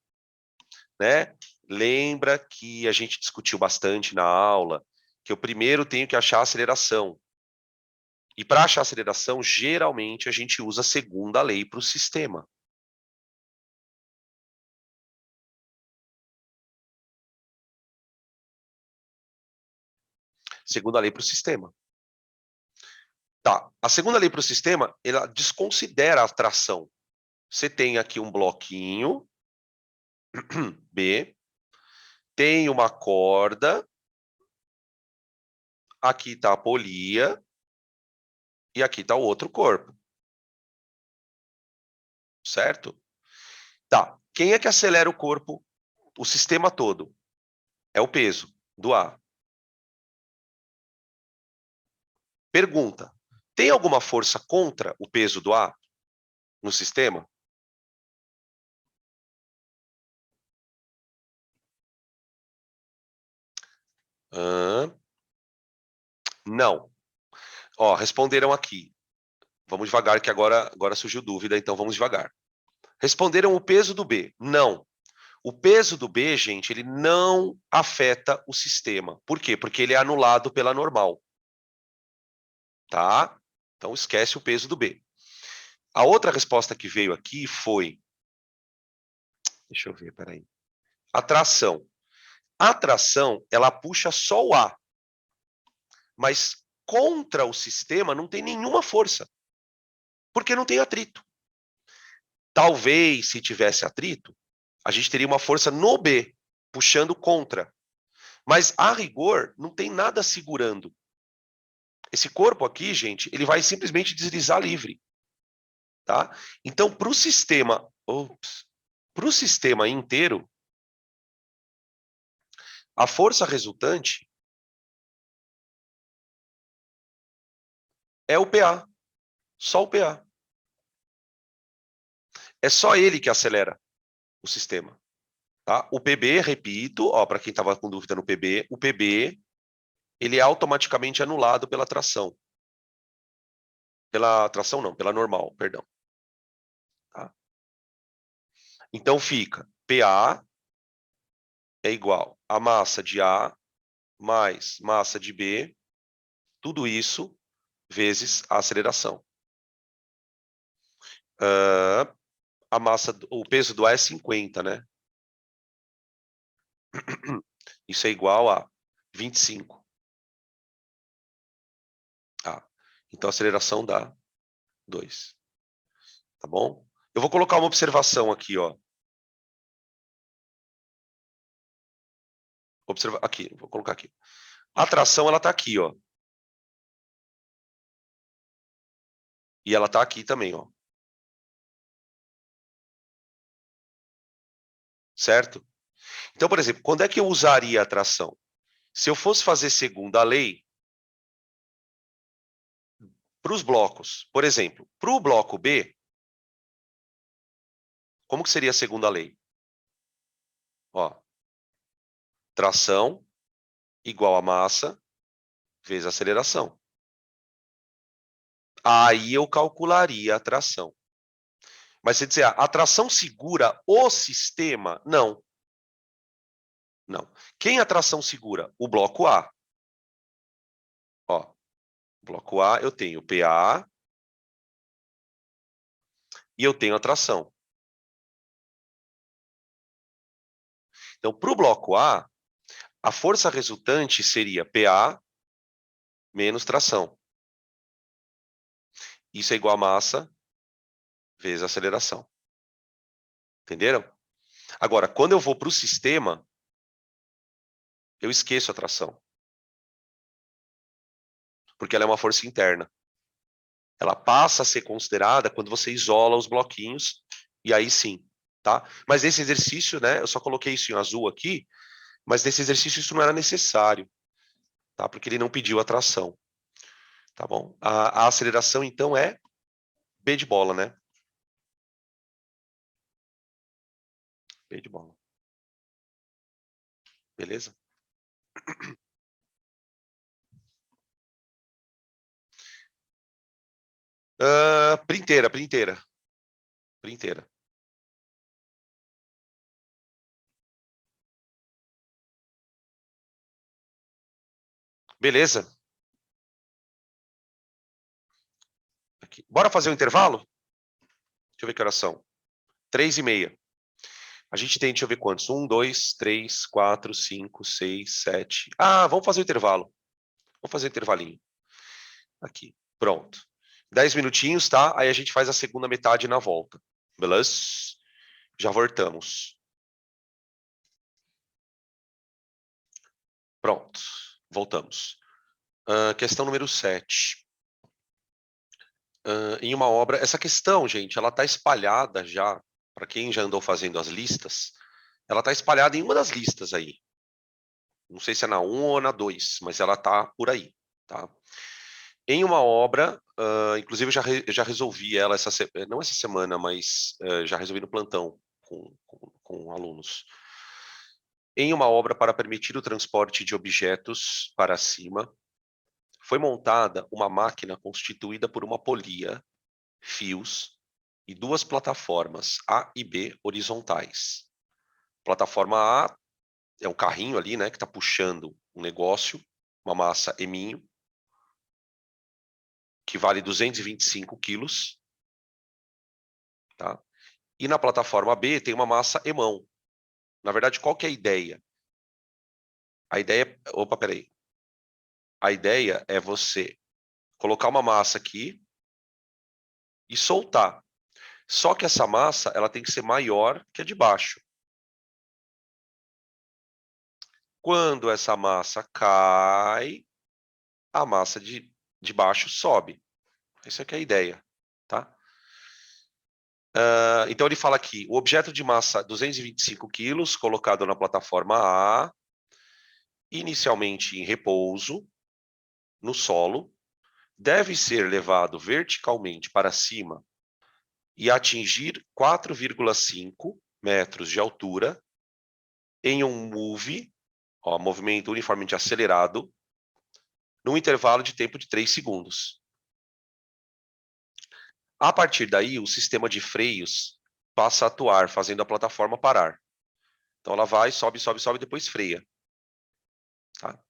Né? Lembra que a gente discutiu bastante na aula que eu primeiro tenho que achar a aceleração. E para achar a aceleração, geralmente a gente usa a segunda lei para o sistema. Segunda lei para o sistema. Tá. A segunda lei para o sistema, ela desconsidera a tração. Você tem aqui um bloquinho, B, tem uma corda, aqui está a polia, e aqui está o outro corpo. Certo? Tá. Quem é que acelera o corpo, o sistema todo? É o peso do A. Pergunta: tem alguma força contra o peso do A no sistema? Não. Ó, responderam aqui. Vamos devagar, que agora surgiu dúvida, então vamos devagar. Responderam o peso do B. Não. O peso do B, gente, ele não afeta o sistema. Por quê? Porque ele é anulado pela normal. Tá? Então esquece o peso do B. A outra resposta que veio aqui foi... Deixa eu ver, peraí. A tração. A tração, ela puxa só o A. Mas contra o sistema não tem nenhuma força. Porque não tem atrito. Talvez, se tivesse atrito, a gente teria uma força no B, puxando contra. Mas, a rigor, não tem nada segurando. Esse corpo aqui, gente, ele vai simplesmente deslizar livre. Tá? Então, para o sistema inteiro, a força resultante é o PA. Só o PA. É só ele que acelera o sistema. Tá? O PB, repito, ó, para quem estava com dúvida no PB, o PB ele é automaticamente anulado pela tração. Pela tração não, pela normal, perdão. Tá? Então fica PA é igual a massa de A mais massa de B, tudo isso vezes a aceleração. A massa, o peso do A é 50, né? Isso é igual a 25. Ah, então a aceleração dá 2. Tá bom? Eu vou colocar uma observação aqui, ó. Aqui, vou colocar aqui. A tração, ela tá aqui, ó. E ela tá aqui também, ó. Certo? Então, por exemplo, quando é que eu usaria a tração? Se eu fosse fazer segundo a lei, para os blocos, por exemplo, para o bloco B, como que seria a segunda lei? Ó, tração igual a massa vezes aceleração. Aí eu calcularia a tração. Mas você dizer, a tração segura o sistema? Não. Não. Quem a tração segura? O bloco A. Ó, bloco A eu tenho PA e eu tenho a tração. Então, para o bloco a força resultante seria PA menos tração. Isso é igual a massa vezes aceleração. Entenderam? Agora, quando eu vou para o sistema, eu esqueço a tração. Porque ela é uma força interna. Ela passa a ser considerada quando você isola os bloquinhos, e aí sim, tá? Mas nesse exercício, né, eu só coloquei isso em azul aqui, mas nesse exercício isso não era necessário, tá? Porque ele não pediu a tração, tá bom? A aceleração, então, é B de bola, né? B de bola. Beleza? Printeira, printeira. Printeira. Beleza? Aqui. Bora fazer um intervalo? Deixa eu ver que horas são. 3h30. A gente tem, deixa eu ver quantos. 1, 2, 3, 4, 5, 6, 7. Ah, vamos fazer o intervalo. Vamos fazer o intervalinho. Aqui. Pronto. 10 minutinhos, tá? Aí a gente faz a segunda metade na volta. Beleza? Já voltamos. Pronto. Voltamos. Questão número 7. Em uma obra... Essa questão, gente, ela está espalhada já, para quem já andou fazendo as listas, ela está espalhada em uma das listas aí. Não sei se é na 1 ou na 2, mas ela está por aí, tá? Em uma obra, inclusive eu já resolvi ela, não essa semana, mas já resolvi no plantão com alunos. Em uma obra para permitir o transporte de objetos para cima, foi montada uma máquina constituída por uma polia, fios e duas plataformas A e B horizontais. Plataforma A é um carrinho ali, né, que está puxando um negócio, uma massa eminho, que vale 225 quilos, tá? E na plataforma B tem uma massa emão. Na verdade, qual que é a ideia? A ideia... Opa, peraí. A ideia é você colocar uma massa aqui e soltar. Só que essa massa ela tem que ser maior que a de baixo. Quando essa massa cai, a massa de baixo sobe. Essa é a ideia, tá? Então ele fala aqui, o objeto de massa 225 quilos, colocado na plataforma A, inicialmente em repouso, no solo, deve ser levado verticalmente para cima e atingir 4,5 metros de altura em um move, ó, movimento uniformemente acelerado, num intervalo de tempo de 3 segundos. A partir daí, o sistema de freios passa a atuar, fazendo a plataforma parar. Então, ela vai, sobe, sobe, sobe, depois freia. Tá?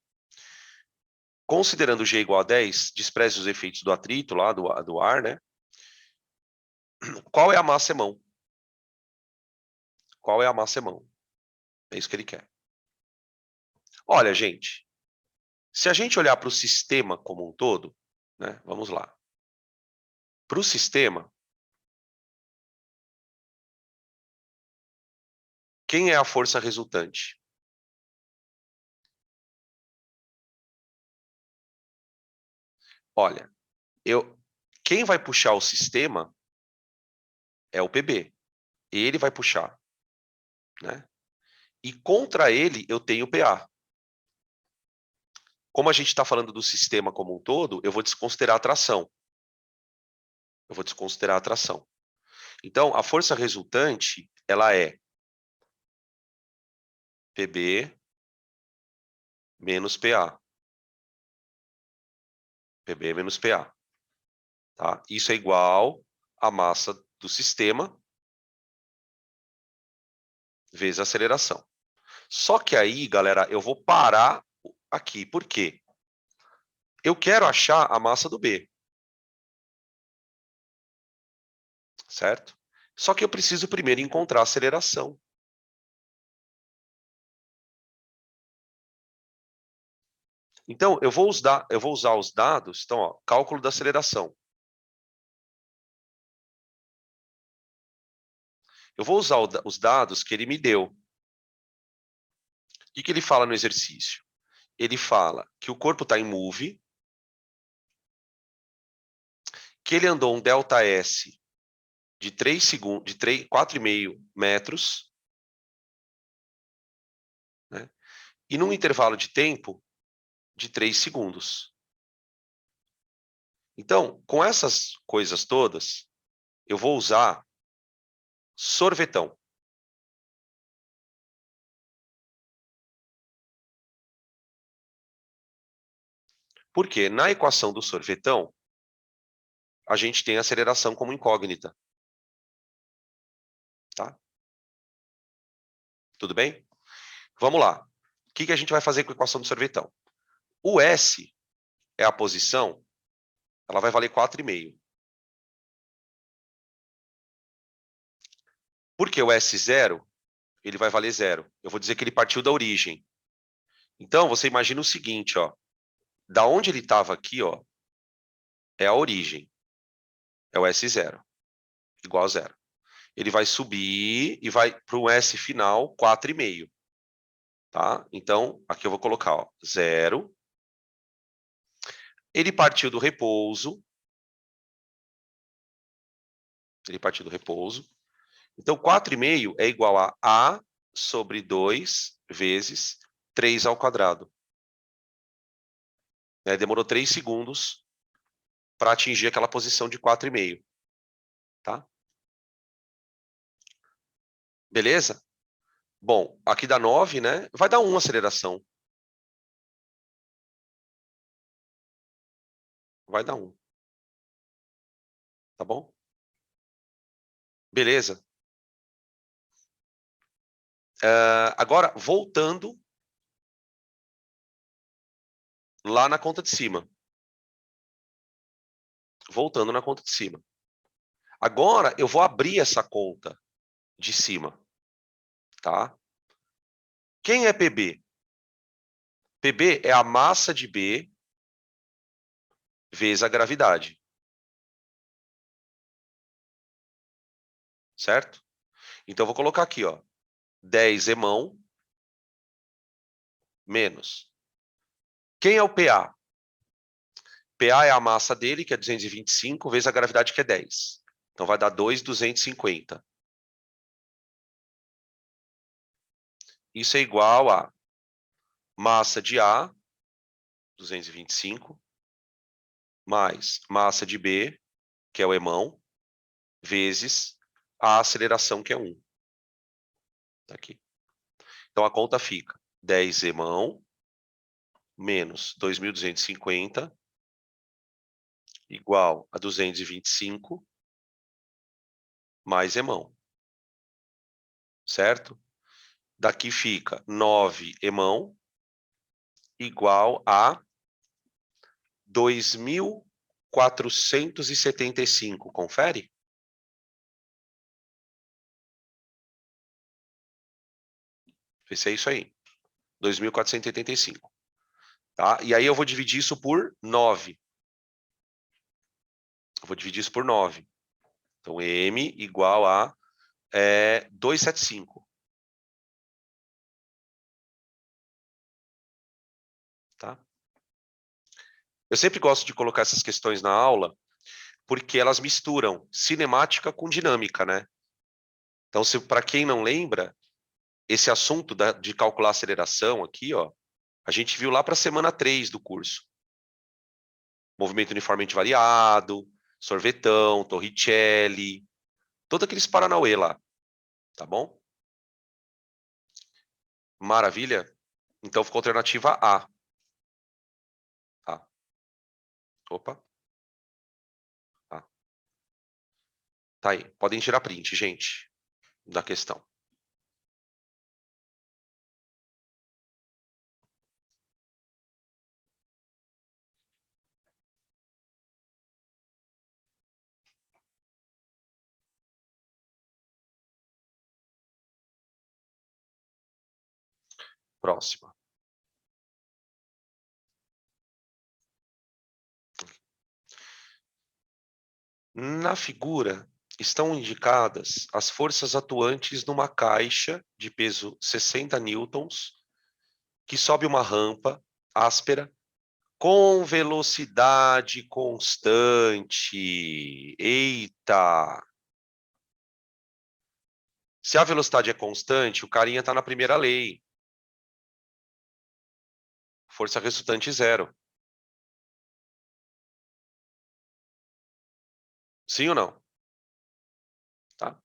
Considerando G igual a 10, despreze os efeitos do atrito lá, do ar, né? Qual é a massa mão? Qual é a massa mão? É isso que ele quer. Olha, gente, se a gente olhar para o sistema como um todo, né? Vamos lá. Para o sistema, quem é a força resultante? Olha, quem vai puxar o sistema é o PB. Ele vai puxar, né? E contra ele eu tenho o PA. Como a gente está falando do sistema como um todo, eu vou desconsiderar a tração. Eu vou desconsiderar a tração. Então, a força resultante, ela é PB menos PA. PB menos PA. Tá? Isso é igual à massa do sistema vezes a aceleração. Só que aí, galera, eu vou parar aqui. Por quê? Eu quero achar a massa do B. Certo? Só que eu preciso primeiro encontrar a aceleração. Então, eu vou usar os dados. Então, ó, cálculo da aceleração. Eu vou usar os dados que ele me deu. O que ele fala no exercício? Ele fala que o corpo está em move, que ele andou um ΔS de 3 segundos, de 4,5 metros, né? E num intervalo de tempo de 3 segundos. Então, com essas coisas todas, eu vou usar sorvetão. Porque na equação do sorvetão, a gente tem a aceleração como incógnita. Tá? Tudo bem? Vamos lá. O que a gente vai fazer com a equação do sorvetão? O S é a posição, ela vai valer 4,5. Porque o S0, ele vai valer 0. Eu vou dizer que ele partiu da origem. Então, você imagina o seguinte, ó. Da onde ele estava aqui, ó, é a origem. É o S0, igual a 0. Ele vai subir e vai para o S final 4,5. Tá? Então, aqui eu vou colocar, ó, 0. Ele partiu do repouso. Ele partiu do repouso. Então, 4,5 é igual a sobre 2 vezes 3 ao quadrado. Demorou 3 segundos para atingir aquela posição de 4,5. Tá? Beleza? Bom, aqui dá 9, né? Vai dar 1 aceleração. Vai dar 1. Tá bom? Beleza? Agora, voltando lá na conta de cima. Voltando na conta de cima. Agora, eu vou abrir essa conta de cima. Tá? Quem é PB? PB é a massa de B vezes a gravidade. Certo? Então, eu vou colocar aqui, ó, 10 emão menos. Quem é o PA? PA é a massa dele, que é 225, vezes a gravidade, que é 10. Então, vai dar 2,250. Isso é igual a massa de A, 225, mais massa de B, que é o emão, vezes a aceleração, que é 1. Tá aqui. Então, a conta fica 10 emão menos 2.250 igual a 225 mais emão. Certo? Daqui fica 9 emão igual a 2.475. Confere? Vê se é isso aí. 2.485. Tá? E aí eu vou dividir isso por 9. Eu vou dividir isso por 9. Então, M igual a 275. Tá? Eu sempre gosto de colocar essas questões na aula, porque elas misturam cinemática com dinâmica, né? Então, para quem não lembra, esse assunto de calcular aceleração aqui, ó, a gente viu lá para a semana 3 do curso. Movimento uniformemente variado, sorvetão, Torricelli, todos aqueles paranauê lá, tá bom? Maravilha? Então ficou a alternativa A. Tá. Opa. Tá. Tá aí. Podem tirar print, gente, da questão. Próxima. Na figura estão indicadas as forças atuantes numa caixa de peso 60 newtons que sobe uma rampa áspera com velocidade constante. Eita! Se a velocidade é constante, o carinha está na primeira lei. Força resultante zero. Sim ou não? Tá?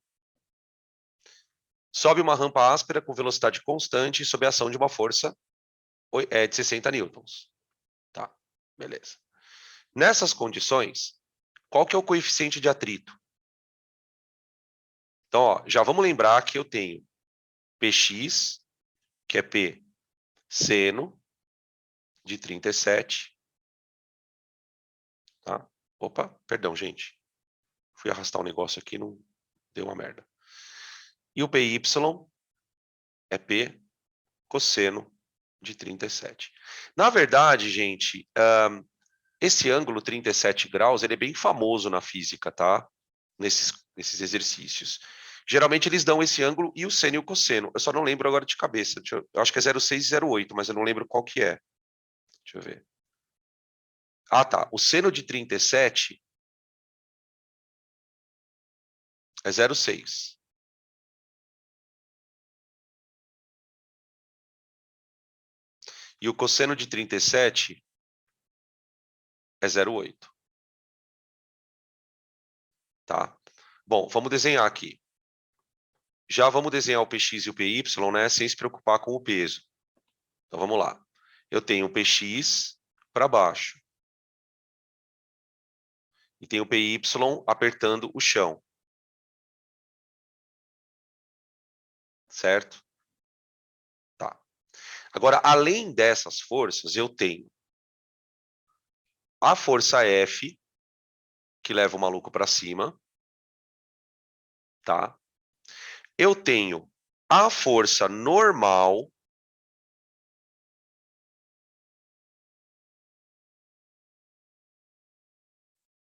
Sobe uma rampa áspera com velocidade constante sob a ação de uma força de 60 newtons. Tá, beleza. Nessas condições, qual que é o coeficiente de atrito? Então, ó, já vamos lembrar que eu tenho Px, que é P seno de 37. Tá? Opa, perdão, gente. Fui arrastar um negócio aqui, não deu uma merda. E o Py é P cosseno de 37. Na verdade, gente, esse ângulo 37 graus, ele é bem famoso na física, tá? Nesses exercícios. Geralmente eles dão esse ângulo e o seno e o cosseno. Eu só não lembro agora de cabeça. Eu acho que é 0,6 e 0,8, mas eu não lembro qual que é. Deixa eu ver. Ah, tá. O seno de 37 é 0,6. E o cosseno de 37 é 0,8. Tá? Bom, vamos desenhar aqui. Já vamos desenhar o Px e o Py, né? Sem se preocupar com o peso. Então vamos lá. Eu tenho o Px para baixo. E tenho o Py apertando o chão. Certo? Tá. Agora, além dessas forças, eu tenho a força F, que leva o maluco para cima. Tá? Eu tenho a força normal,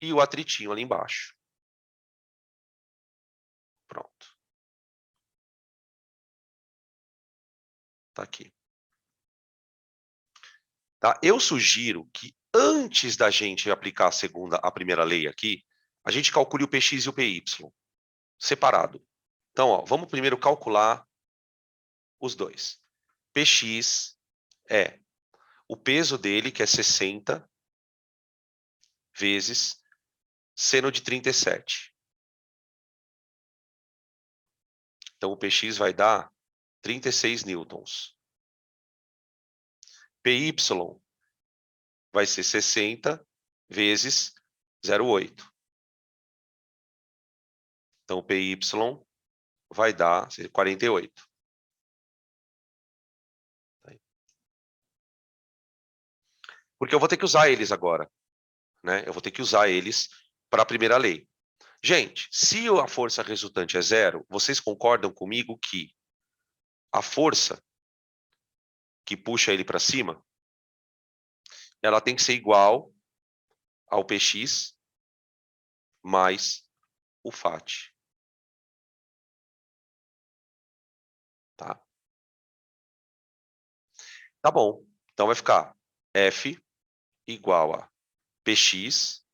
e o atritinho ali embaixo. Pronto. Tá aqui. Tá? Eu sugiro que antes da gente aplicar a primeira lei aqui, a gente calcule o Px e o Py separado. Então, ó, vamos primeiro calcular os dois. Px é o peso dele, que é 60, vezes seno de 37. Então, o Px vai dar 36 newtons. PY vai ser 60 vezes 0,8. Então, o PY vai dar 48. Porque eu vou ter que usar eles agora, né? Eu vou ter que usar eles para a primeira lei. Gente, se a força resultante é zero, vocês concordam comigo que a força que puxa ele para cima, ela tem que ser igual ao Px mais o Fat. Tá? Tá bom. Então vai ficar F igual a Px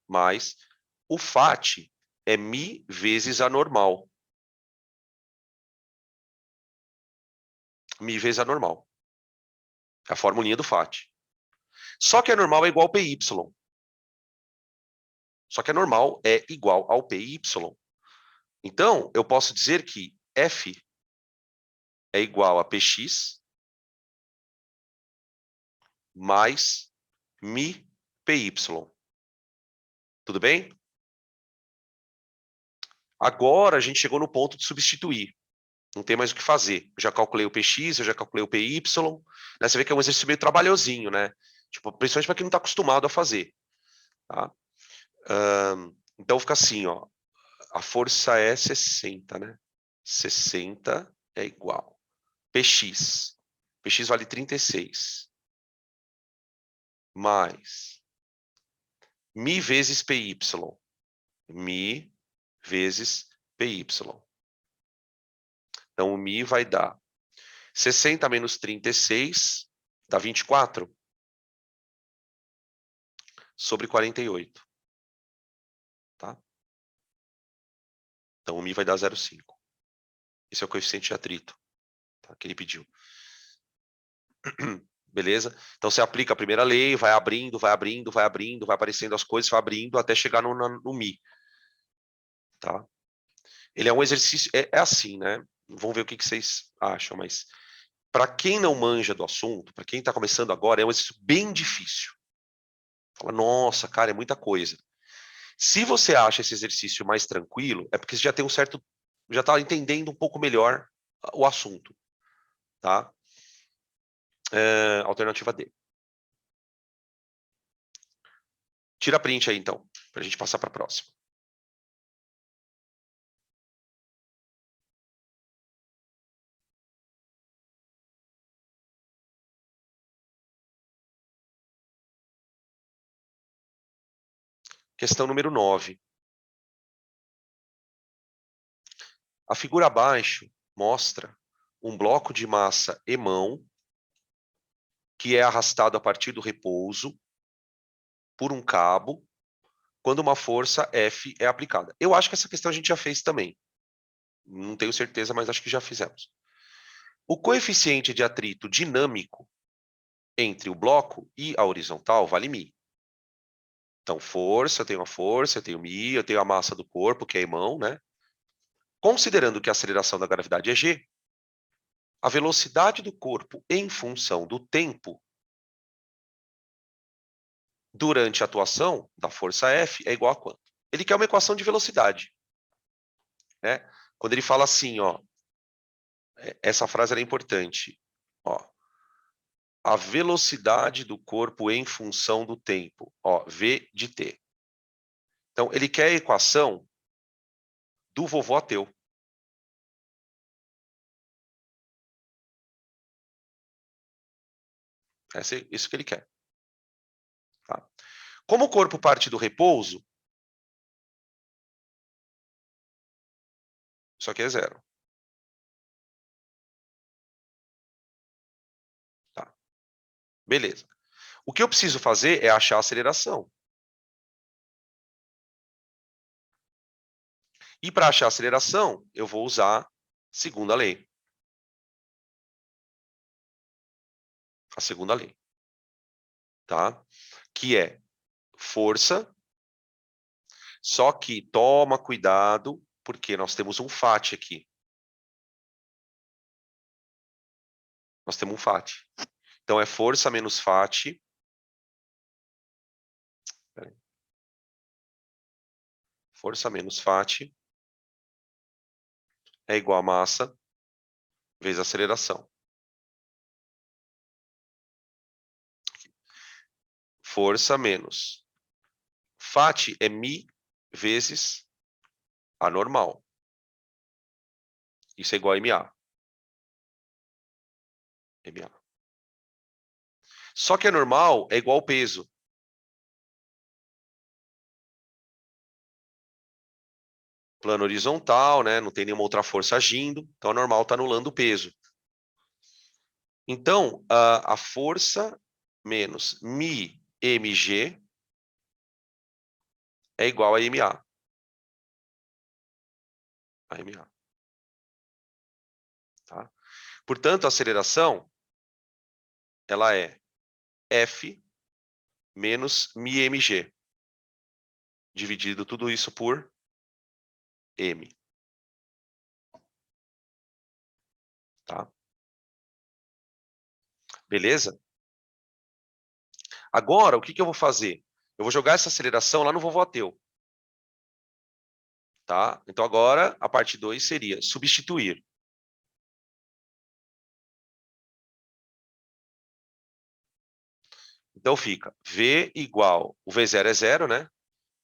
mais o Fat é μ vezes a normal. μ vezes a normal. É a formulinha do Fat. Só que a normal é igual ao PY. Só que a normal é igual ao PY. Então, eu posso dizer que F é igual a Px mais μ PY. Tudo bem? Agora a gente chegou no ponto de substituir. Não tem mais o que fazer. Eu já calculei o Px, eu já calculei o PY. Né? Você vê que é um exercício meio trabalhosinho, né? Tipo, principalmente para quem não está acostumado a fazer. Tá? Então fica assim, ó. A força é 60, né? 60 é igual. Px. Px vale 36. Mais μ vezes PY. μ vezes PY. Então, o μ vai dar 60 menos 36, dá 24, sobre 48. Tá? Então, o μ vai dar 0,5. Esse é o coeficiente de atrito, tá? Que ele pediu. Beleza? Então, você aplica a primeira lei, vai abrindo, vai abrindo, vai abrindo, vai aparecendo as coisas, vai abrindo até chegar no μ. Tá? Ele é um exercício, é assim, né? Vamos ver o que vocês acham, mas para quem não manja do assunto, para quem está começando agora, é um exercício bem difícil. Fala, nossa, cara, é muita coisa. Se você acha esse exercício mais tranquilo, é porque você já tem um certo, já está entendendo um pouco melhor o assunto, tá? Alternativa D. Tira print aí, então, para a gente passar para a próxima. Questão número 9. A figura abaixo mostra um bloco de massa E-mão que é arrastado a partir do repouso por um cabo quando uma força F é aplicada. Eu acho que essa questão a gente já fez também. Não tenho certeza, mas acho que já fizemos. O coeficiente de atrito dinâmico entre o bloco e a horizontal vale μ. Então, força, eu tenho μ, eu tenho a massa do corpo, que é mão, né? Considerando que a aceleração da gravidade é g, a velocidade do corpo em função do tempo durante a atuação da força F é igual a quanto? Ele quer uma equação de velocidade, né? Quando ele fala assim, ó, essa frase é importante, ó, a velocidade do corpo em função do tempo, ó, v de t. Então, ele quer a equação do vovô ateu. É isso que ele quer. Tá? Como o corpo parte do repouso, isso aqui é zero. Tá? Beleza. O que eu preciso fazer é achar a aceleração. E para achar a aceleração, eu vou usar a segunda lei. A segunda lei. Tá? Que é força, só que toma cuidado, porque nós temos um Fat aqui. Nós temos um FAT. Então, é força menos FAT. Força menos FAT é igual a massa vezes aceleração. Força menos FAT é μ vezes a normal. Isso é igual a MA. MA. Só que a normal é igual ao peso. Plano horizontal, né? Não tem nenhuma outra força agindo. Então, a normal está anulando o peso. Então, a força menos μmg é igual a MA. A MA. Tá? Portanto, a aceleração ela é F menos μmg, dividido tudo isso por m. Tá? Beleza? Agora, o que eu vou fazer? Eu vou jogar essa aceleração lá no vovô ateu. Tá? Então, agora, a parte 2 seria substituir. Então, fica V igual, o V0 é 0, né?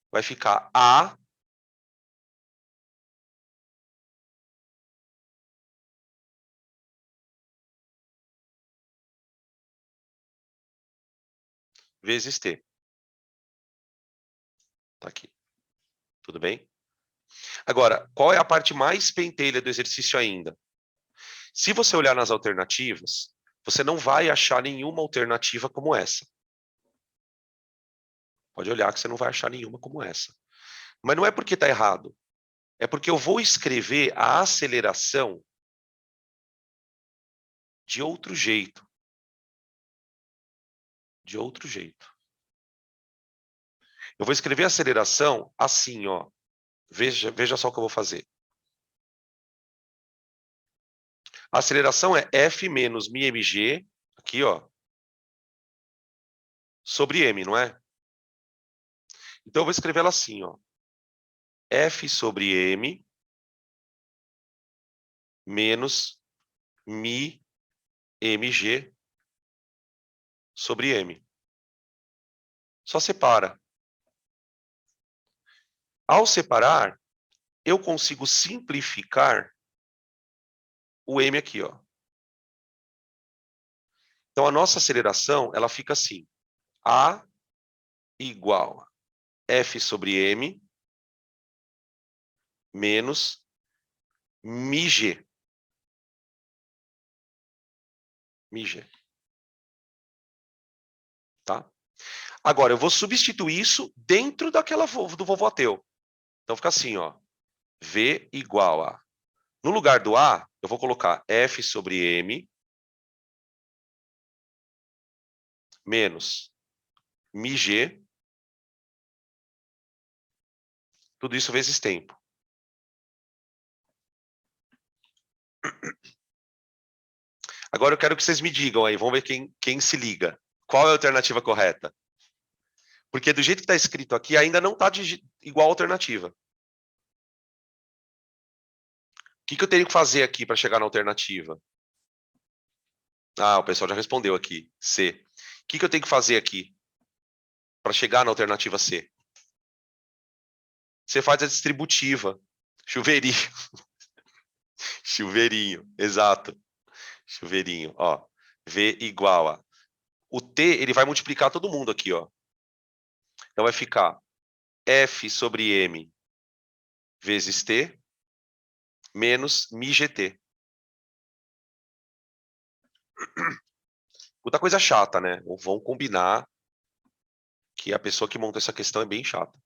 Vai ficar A vezes T. Tá aqui. Tudo bem? Agora, qual é a parte mais pentelha do exercício ainda? Se você olhar nas alternativas, você não vai achar nenhuma alternativa como essa. Pode olhar que você não vai achar nenhuma como essa. Mas não é porque está errado. É porque eu vou escrever a aceleração de outro jeito. De outro jeito. Eu vou escrever a aceleração assim, ó. Veja só o que eu vou fazer. A aceleração é F menos μmg, aqui, ó, sobre m, não é? Então, eu vou escrever ela assim, ó. F sobre m menos μmg sobre m. Só separa. Ao separar, eu consigo simplificar o m aqui, ó. Então, a nossa aceleração, ela fica assim. A igual a F sobre m menos μg. μg. Tá? Agora, eu vou substituir isso dentro daquela do vovô ateu. Então, fica assim, ó. V igual a... No lugar do A, eu vou colocar F sobre M menos μg, tudo isso vezes tempo. Agora eu quero que vocês me digam aí, vamos ver quem se liga. Qual é a alternativa correta? Porque do jeito que está escrito aqui, ainda não está igual a alternativa. O que eu tenho que fazer aqui para chegar na alternativa? Ah, o pessoal já respondeu aqui. C. O que eu tenho que fazer aqui para chegar na alternativa C? Você faz a distributiva. Chuveirinho. Chuveirinho, exato. Chuveirinho, ó. V igual a... O T, ele vai multiplicar todo mundo aqui, ó. Então, vai ficar F sobre M vezes T menos μgt. Puta coisa chata, né? Ou vão combinar que a pessoa que monta essa questão é bem chata.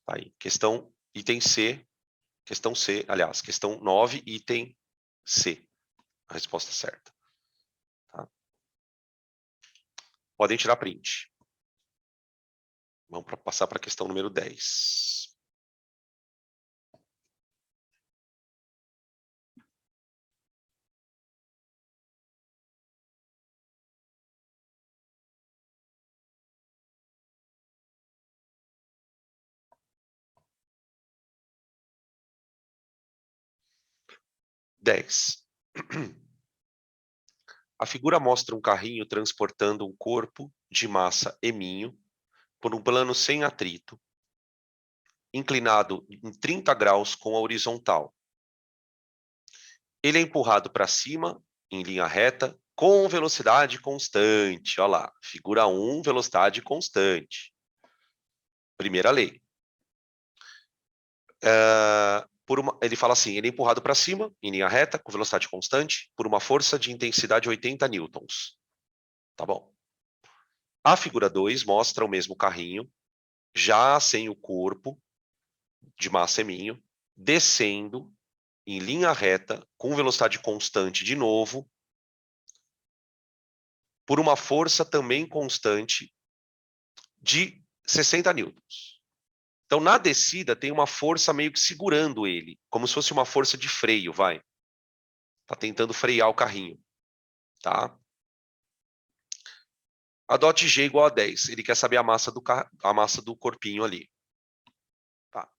Tá aí, questão item C, questão C, aliás, questão 9, item C. A resposta certa. Tá? Podem tirar print. Vamos passar para a questão número 10. 10. A figura mostra um carrinho transportando um corpo de massa eminho por um plano sem atrito, inclinado em 30 graus com a horizontal. Ele é empurrado para cima, em linha reta, com velocidade constante. Olha lá, figura 1, velocidade constante. Primeira lei. Ele fala assim, ele é empurrado para cima, em linha reta, com velocidade constante, por uma força de intensidade 80 newtons. Tá bom. A figura 2 mostra o mesmo carrinho, já sem o corpo de massa eminho, descendo em linha reta, com velocidade constante de novo, por uma força também constante de 60 newtons. Então, na descida, tem uma força meio que segurando ele, como se fosse uma força de freio, vai. Tá tentando frear o carrinho, tá? A dot G igual a 10. Ele quer saber a massa do corpinho ali. Tá.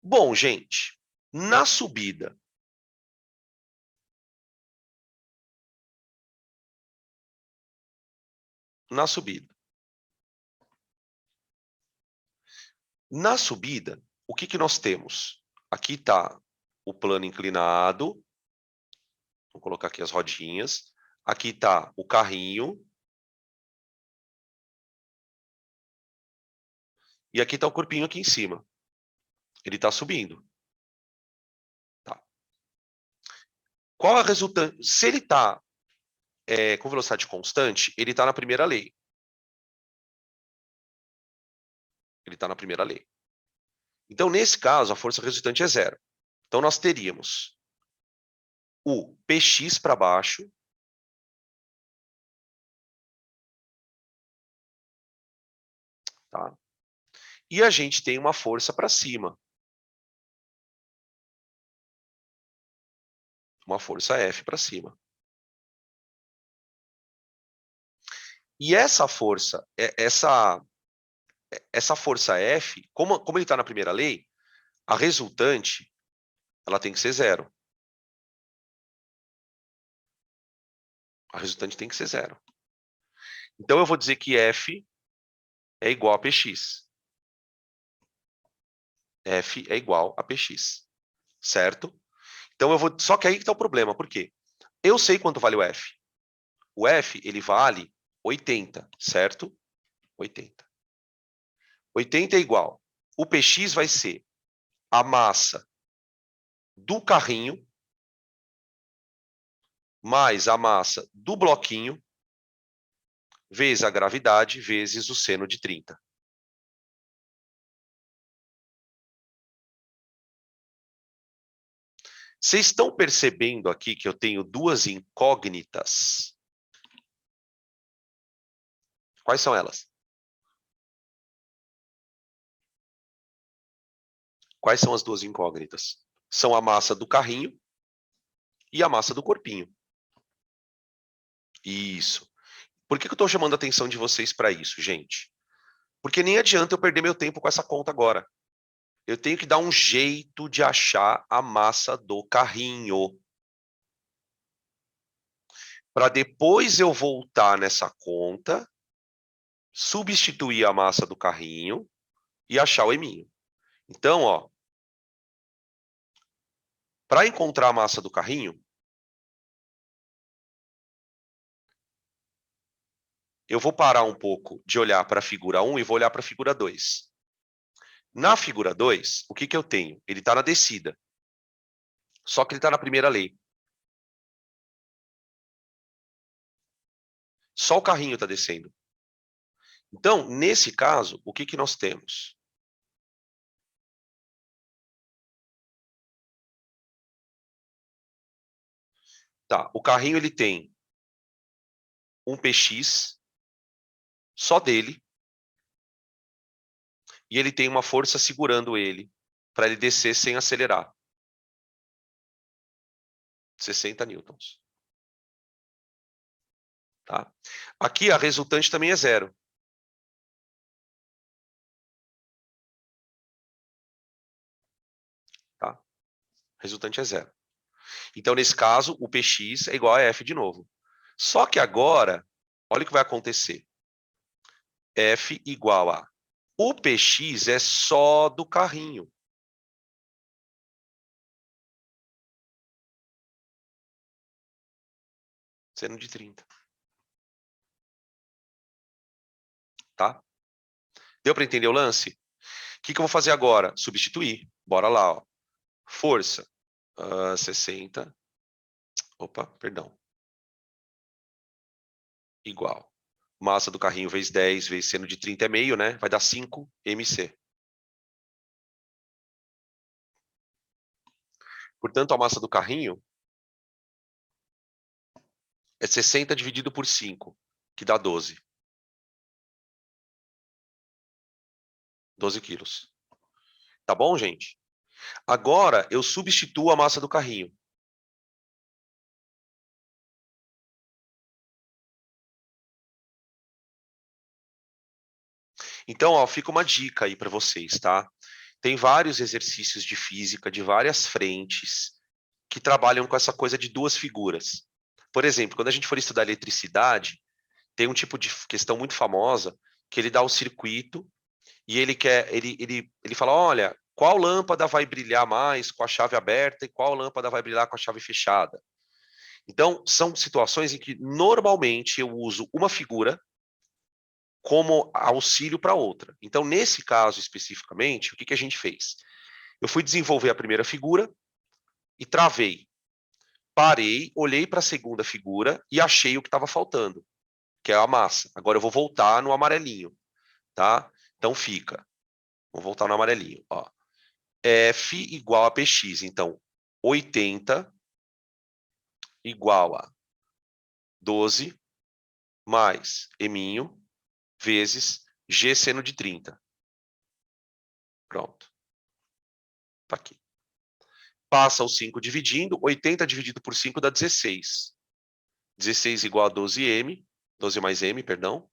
Bom, gente, na subida, na subida. Na subida, o que que nós temos? Aqui está o plano inclinado. Vou colocar aqui as rodinhas. Aqui está o carrinho. E aqui está o corpinho aqui em cima. Ele está subindo. Tá. Qual a resultante? Se ele está com velocidade constante, ele está na primeira lei. Ele está na primeira lei. Então, nesse caso, a força resultante é zero. Então, nós teríamos o Px para baixo tá? E a gente tem uma força para cima. Uma força F para cima. E essa força, essa força F, como ele está na primeira lei, a resultante ela tem que ser zero. A resultante tem que ser zero. Então, eu vou dizer que F é igual a Px. F é igual a Px. Certo? Então, só que aí que está o problema. Por quê? Eu sei quanto vale o F. O F, ele vale 80, certo? 80. 80 é igual. O Px vai ser a massa do carrinho mais a massa do bloquinho vezes a gravidade vezes o seno de 30. Vocês estão percebendo aqui que eu tenho duas incógnitas? Quais são elas? Quais são as duas incógnitas? São a massa do carrinho e a massa do corpinho. Isso. Por que eu estou chamando a atenção de vocês para isso, gente? Porque nem adianta eu perder meu tempo com essa conta agora. Eu tenho que dar um jeito de achar a massa do carrinho. Para depois eu voltar nessa conta, substituir a massa do carrinho e achar o eminho. Então, ó, para encontrar a massa do carrinho, eu vou parar um pouco de olhar para a figura 1 e vou olhar para a figura 2. Na figura 2, o que, que eu tenho? Ele está na descida. Só que ele está na primeira lei. Só o carrinho está descendo. Então, nesse caso, o que, que nós temos? Tá, o carrinho ele tem um Px só dele e ele tem uma força segurando ele para ele descer sem acelerar. 60 newtons. Tá? Aqui a resultante também é zero. Tá? A resultante é zero. Então, nesse caso, o Px é igual a F de novo. Só que agora, olha o que vai acontecer. F igual a... O Px é só do carrinho. Seno de 30. Tá? Deu para entender o lance? O que eu vou fazer agora? Substituir. Bora lá, ó. Força. 60. Opa, perdão. Igual. Massa do carrinho vezes 10 vezes seno de 30 é meio, né? Vai dar 5 mc. Portanto, a massa do carrinho é 60 dividido por 5, que dá 12. 12 quilos. Tá bom, gente? Agora, eu substituo a massa do carrinho. Então, ó, fica uma dica aí para vocês, tá? Tem vários exercícios de física de várias frentes que trabalham com essa coisa de duas figuras. Por exemplo, quando a gente for estudar eletricidade, tem um tipo de questão muito famosa que ele dá o circuito e ele fala, olha, qual lâmpada vai brilhar mais com a chave aberta e qual lâmpada vai brilhar com a chave fechada? Então, são situações em que normalmente eu uso uma figura como auxílio para outra. Então, nesse caso especificamente, o que a gente fez? Eu fui desenvolver a primeira figura e travei. Parei, olhei para a segunda figura e achei o que estava faltando, que é a massa. Agora eu vou voltar no amarelinho, tá? Então fica. Vou voltar no amarelinho, ó. F igual a Px. Então, 80 igual a 12 mais eminho vezes G seno de 30. Pronto. Tá aqui. Passa o 5 dividindo. 80 dividido por 5 dá 16. 16 igual a 12m. 12 mais m, perdão.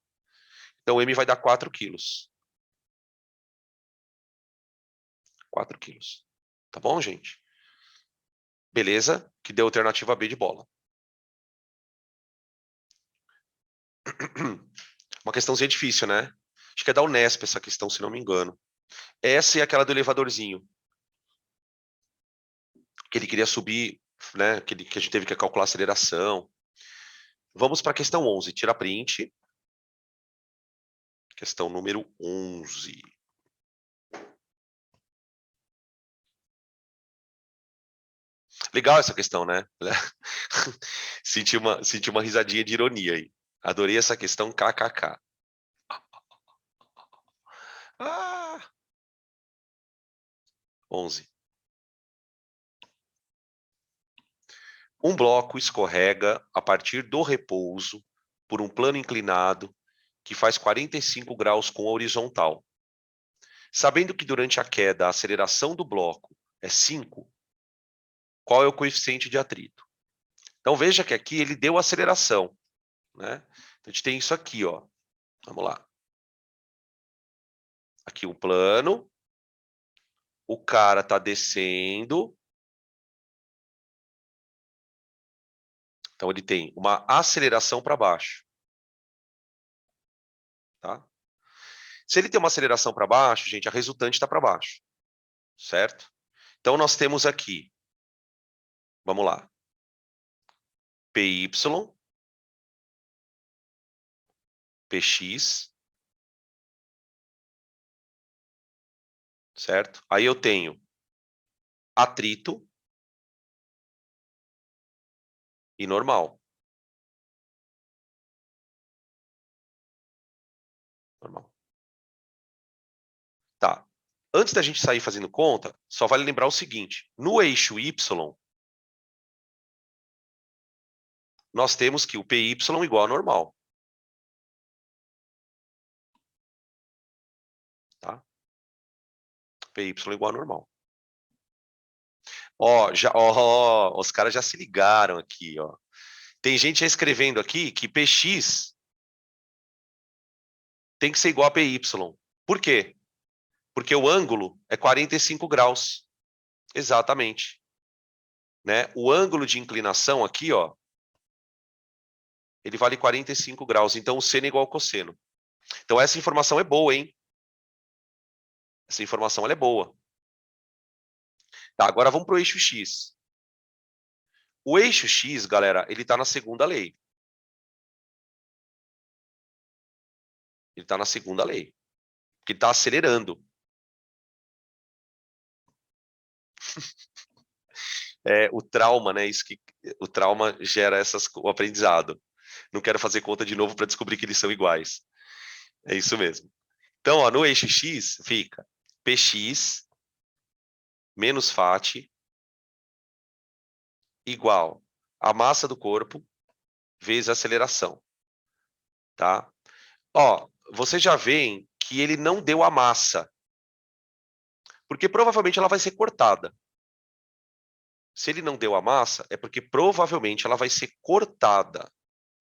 Então, m vai dar 4 quilos. 4 quilos. Tá bom, gente? Beleza? Que deu alternativa B de bola. Uma questãozinha difícil, né? Acho que é da Unesp essa questão, se não me engano. Essa é aquela do elevadorzinho. Que ele queria subir, né? Que a gente teve que calcular a aceleração. Vamos para a questão 11. Tira print. Questão número 11. Legal essa questão, né? Senti uma risadinha de ironia aí. Adorei essa questão kkk. Ah! 11. Um bloco escorrega a partir do repouso por um plano inclinado que faz 45 graus com a horizontal. Sabendo que durante a queda a aceleração do bloco é 5, qual é o coeficiente de atrito? Então veja que aqui ele deu aceleração, né? Então, a gente tem isso aqui, ó. Vamos lá. Aqui um plano. O cara está descendo. Então ele tem uma aceleração para baixo. Tá? Se ele tem uma aceleração para baixo, gente, a resultante está para baixo. Certo? Então nós temos aqui, vamos lá, PY, PX, certo? Aí eu tenho atrito e normal. Normal. Tá. Antes da gente sair fazendo conta, só vale lembrar o seguinte, no eixo Y, nós temos que o PY igual a normal. Tá? PY igual a normal. Ó, os caras já se ligaram aqui, ó. Tem gente já escrevendo aqui que PX tem que ser igual a PY. Por quê? Porque o ângulo é 45 graus. Exatamente. né? O ângulo de inclinação aqui, ó, ele vale 45 graus. Então, o seno é igual ao cosseno. Então, essa informação é boa, hein? Essa informação ela é boa. Tá, agora vamos para o eixo X. O eixo X, galera, ele está na segunda lei. Ele está na segunda lei. Que está acelerando. É o trauma, né? Isso que o trauma gera o aprendizado. Não quero fazer conta de novo para descobrir que eles são iguais. É isso mesmo. Então, ó, no eixo X fica Px menos Fat igual a massa do corpo vezes a aceleração, tá? Ó, vocês já veem que ele não deu a massa, porque provavelmente ela vai ser cortada. Se ele não deu a massa, é porque provavelmente ela vai ser cortada.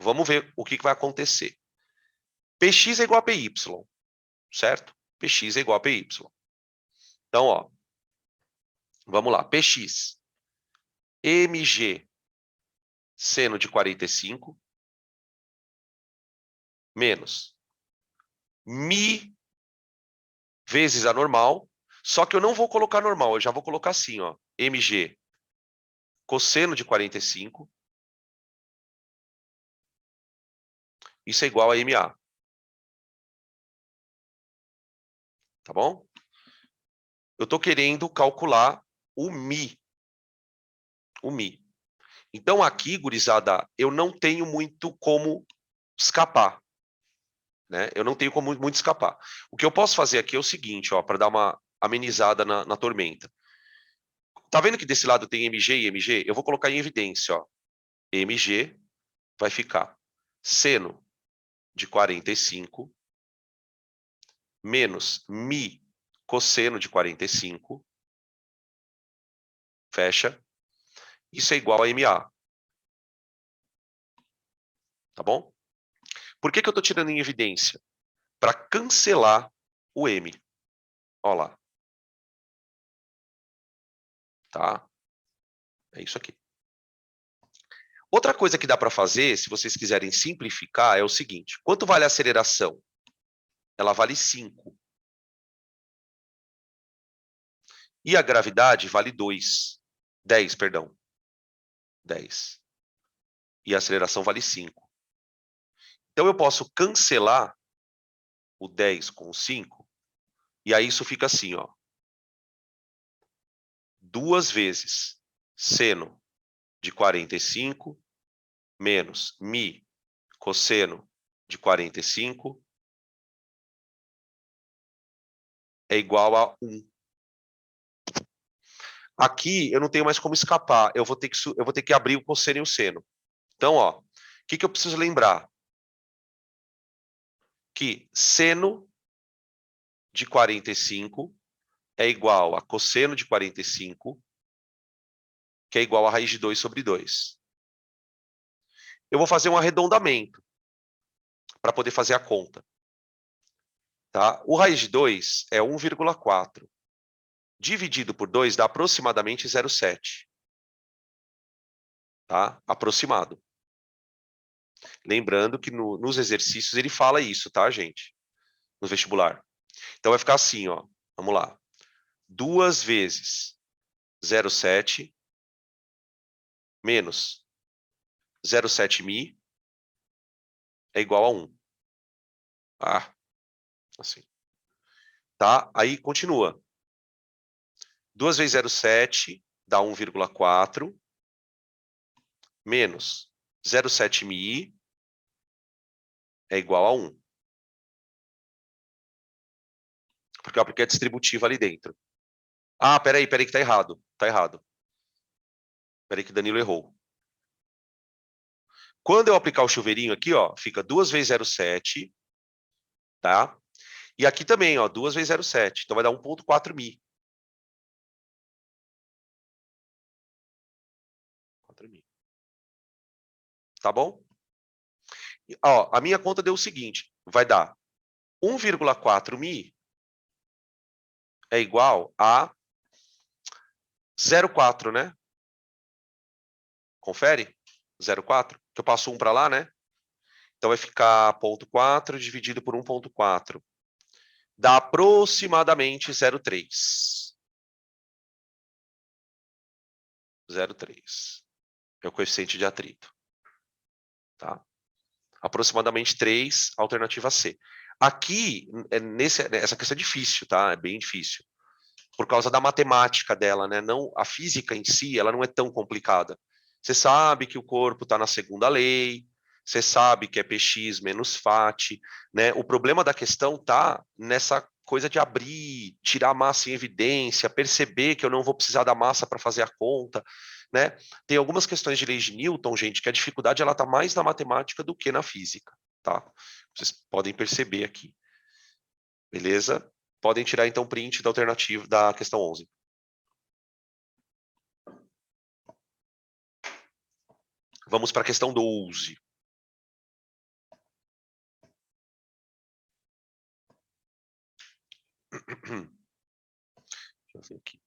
Vamos ver o que vai acontecer. Px é igual a Py, certo? Px é igual a Py. Então, ó, vamos lá. Px, mg seno de 45 menos mi vezes a normal, só que eu não vou colocar normal, eu já vou colocar assim, ó, mg cosseno de 45, isso é igual a ma. Tá bom? Eu estou querendo calcular o mi. O mi. Então, aqui, gurizada, eu não tenho muito como escapar. Né? Eu não tenho como muito escapar. O que eu posso fazer aqui é o seguinte, ó, para dar uma amenizada na tormenta. Tá vendo que desse lado tem mg e mg? Eu vou colocar em evidência, ó. mg vai ficar seno de 45 menos mi cosseno de 45, fecha. Isso é igual a ma. Tá bom? Por que eu estou tirando em evidência? Para cancelar o m. Olha lá. Tá? É isso aqui. Outra coisa que dá para fazer, se vocês quiserem simplificar, é o seguinte. Quanto vale a aceleração? Ela vale 5. E a gravidade vale 2. 10, perdão. 10. E a aceleração vale 5. Então, eu posso cancelar o 10 com o 5, e aí isso fica assim, ó. 2 vezes seno de 45 menos mi cosseno de 45 é igual a 1. Aqui eu não tenho mais como escapar, eu vou ter que abrir o cosseno e o seno. Então, ó, o que eu preciso lembrar? Que seno de 45 é igual a cosseno de 45, que é igual a raiz de 2 sobre 2. Eu vou fazer um arredondamento para poder fazer a conta. Tá? O raiz de 2 é 1,4. Dividido por 2 dá aproximadamente 0,7. Tá? Aproximado. Lembrando que nos exercícios ele fala isso, tá, gente? No vestibular. Então vai ficar assim, ó. Vamos lá. 2 vezes 0,7 menos 0,7 mi é igual a 1. Ah, assim. Tá? Aí continua. 2 vezes 0,7 dá 1,4 menos 0,7 mi é igual a 1. Porque eu apliquei a distributiva ali dentro. Ah, peraí que tá errado. Tá errado. Peraí que Danilo errou. Quando eu aplicar o chuveirinho aqui, ó, fica 2 vezes 0,7, tá? E aqui também, ó, 2 vezes 0,7. Então vai dar 1,4 mi. 4 mi. Tá bom? Ó, a minha conta deu o seguinte, vai dar 1,4 mi é igual a 0,4, né? Confere? 0,4? Que eu passo 1 para lá, né? Então vai ficar 0,4 dividido por 1,4. Dá aproximadamente 0,3. 0,3. É o coeficiente de atrito. Tá? Aproximadamente 3, alternativa C. Aqui, essa questão é difícil, tá? É bem difícil. Por causa da matemática dela, né? Não, a física em si, ela não é tão complicada. Você sabe que o corpo está na segunda lei, você sabe que é Px menos Fat, né? O problema da questão tá nessa coisa de abrir, tirar a massa em evidência, perceber que eu não vou precisar da massa para fazer a conta, né? Tem algumas questões de lei de Newton, gente, que a dificuldade ela tá mais na matemática do que na física, tá? Vocês podem perceber aqui. Beleza? Podem tirar então print da alternativa da questão 11. Vamos para a questão 12. Deixa eu ver aqui.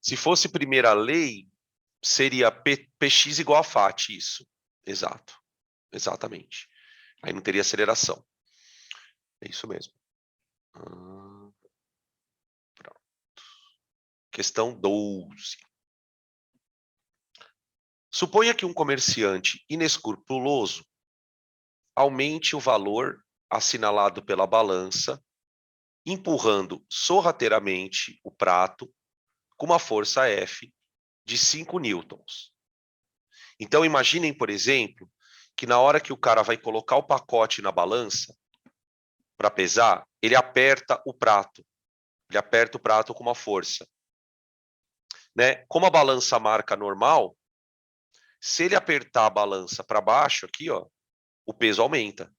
Se fosse primeira lei, seria Px igual a Fat, isso. Exato. Exatamente. Aí não teria aceleração. É isso mesmo. Pronto. Questão 12. Suponha que um comerciante inescrupuloso aumente o valor assinalado pela balança, empurrando sorrateiramente o prato com uma força F de 5 newtons. Então, imaginem, por exemplo, que na hora que o cara vai colocar o pacote na balança para pesar, ele aperta o prato. Ele aperta o prato com uma força. Né? Como a balança marca normal, se ele apertar a balança para baixo aqui, ó, o peso aumenta.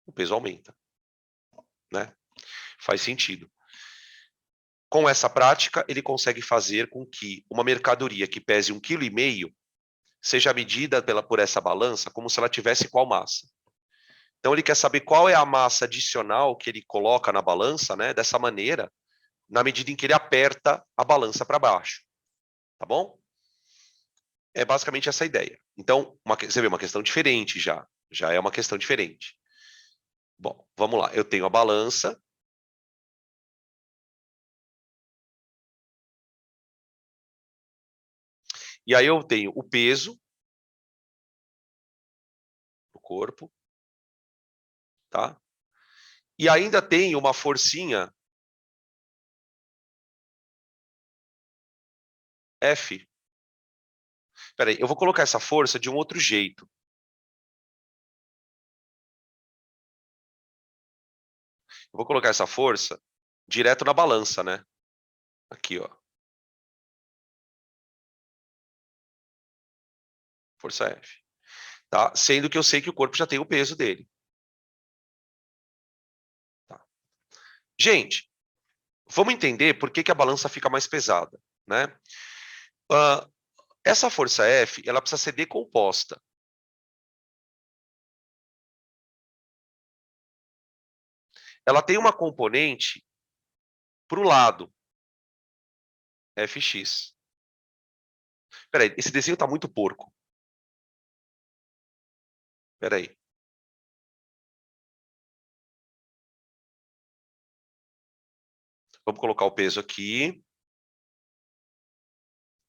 O peso aumenta. Né? Faz sentido. Com essa prática, ele consegue fazer com que uma mercadoria que pese 1,5 kg seja medida por essa balança como se ela tivesse qual massa. Então, ele quer saber qual é a massa adicional que ele coloca na balança, né? Dessa maneira, na medida em que ele aperta a balança para baixo. Tá bom? É basicamente essa a ideia. Então, você vê uma questão diferente já. Já é uma questão diferente. Bom, vamos lá. Eu tenho a balança. E aí eu tenho o peso do corpo. Tá? E ainda tem uma forcinha F. Espera aí, eu vou colocar essa força de um outro jeito. Eu vou colocar essa força direto na balança, né? Aqui, ó. Força F. Tá? Sendo que eu sei que o corpo já tem o peso dele. Tá? Gente, vamos entender por que a balança fica mais pesada, né? Essa força F, ela precisa ser decomposta. Ela tem uma componente para o lado, Fx. Espera aí, esse desenho está muito porco. Espera aí. Vamos colocar o peso aqui.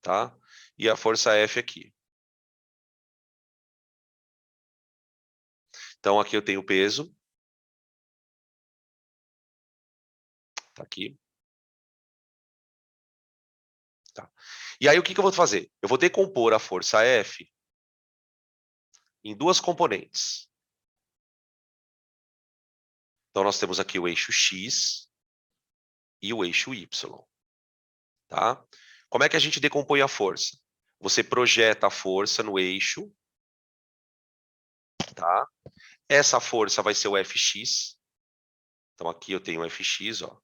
Tá? E a força F aqui. Então, aqui eu tenho o peso. Tá aqui. Tá. E aí, o que eu vou fazer? Eu vou decompor a força F em duas componentes. Então, nós temos aqui o eixo X e o eixo Y. Tá? Como é que a gente decompõe a força? Você projeta a força no eixo. Tá? Essa força vai ser o Fx. Então, aqui eu tenho o Fx, ó.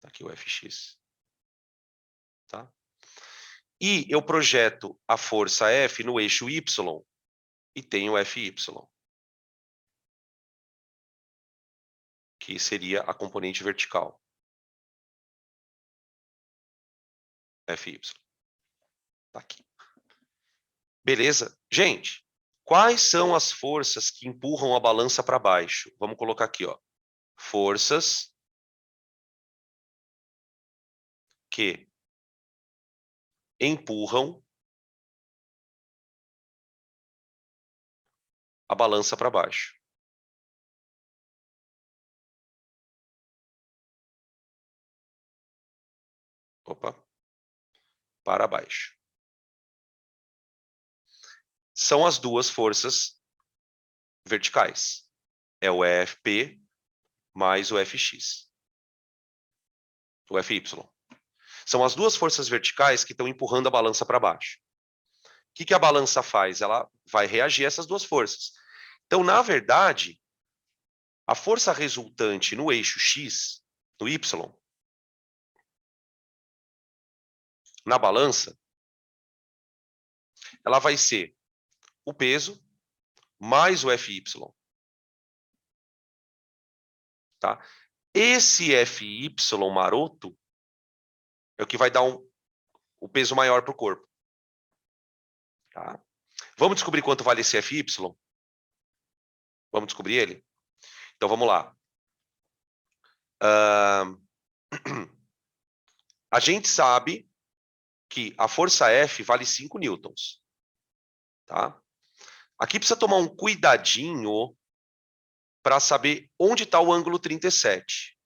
Tá aqui o Fx. Tá? E eu projeto a força F no eixo Y e tenho o Fy, que seria a componente vertical. FY. Tá aqui. Beleza? Gente, quais são as forças que empurram a balança para baixo? Vamos colocar aqui, ó. Forças que empurram a balança para baixo. Opa. Para baixo. São as duas forças verticais. É o FP mais o FX. O FY. São as duas forças verticais que estão empurrando a balança para baixo. O que a balança faz? Ela vai reagir a essas duas forças. Então, na verdade, a força resultante no eixo X, no Y, na balança, ela vai ser o peso mais o FY. Tá? Esse FY maroto é o que vai dar o peso maior para o corpo. Tá? Vamos descobrir quanto vale esse FY? Vamos descobrir ele? Então, vamos lá. A gente sabe que a força F vale 5 newtons. Tá? Aqui precisa tomar um cuidadinho para saber onde está o ângulo 37.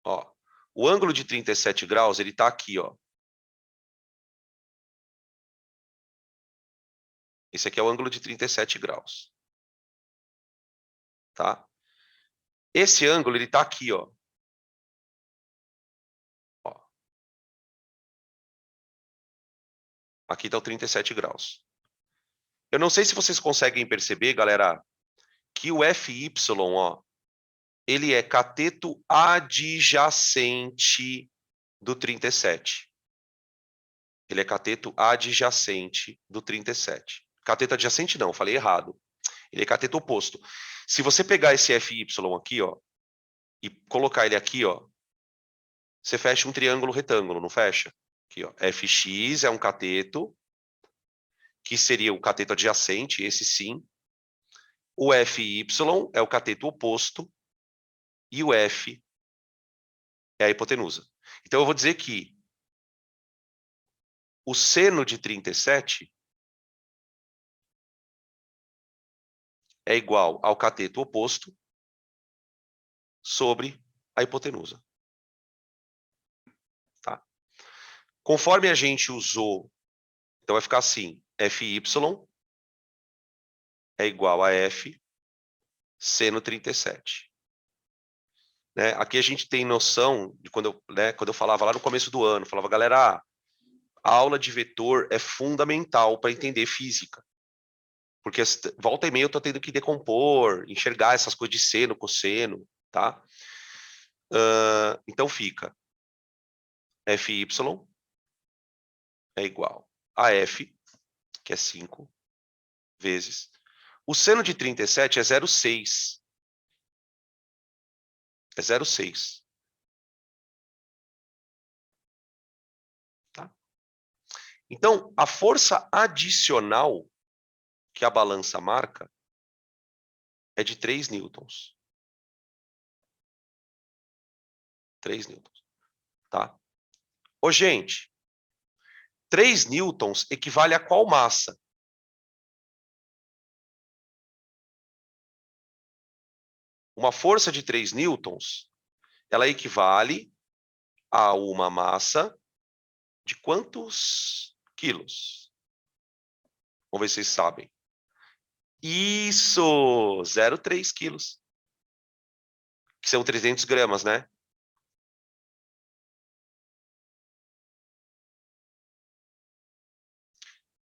Ó, o ângulo de 37 graus, ele está aqui, ó. Esse aqui é o ângulo de 37 graus. Tá? Esse ângulo, ele está aqui, ó. Ó. Aqui está o 37 graus. Eu não sei se vocês conseguem perceber, galera, que o FY, ó, ele é cateto adjacente do 37. Ele é cateto adjacente do 37. Cateto adjacente não, falei errado. Ele é cateto oposto. Se você pegar esse FY aqui, ó, e colocar ele aqui, ó, você fecha um triângulo retângulo, não fecha? Aqui, ó, FX é um cateto, que seria o cateto adjacente, esse sim. O FY é o cateto oposto e o F é a hipotenusa. Então eu vou dizer que o seno de 37 é igual ao cateto oposto sobre a hipotenusa. Tá? Conforme a gente usou, então vai ficar assim, FY é igual a F seno 37. Né? Aqui a gente tem noção de quando eu falava lá no começo do ano, falava, galera, a aula de vetor é fundamental para entender física. Porque volta e meia eu estou tendo que decompor, enxergar essas coisas de seno, cosseno, tá? Então fica FY é igual a F, que é 5, vezes. O seno de 37 é 0,6. É 0,6. Tá? Então, a força adicional que a balança marca é de 3 newtons. 3 newtons. Tá? Ô, gente, 3 newtons equivale a qual massa? Uma força de 3 newtons, ela equivale a uma massa de quantos quilos? Vamos ver se vocês sabem. Isso! 0,3 quilos. Que são 300 gramas, né?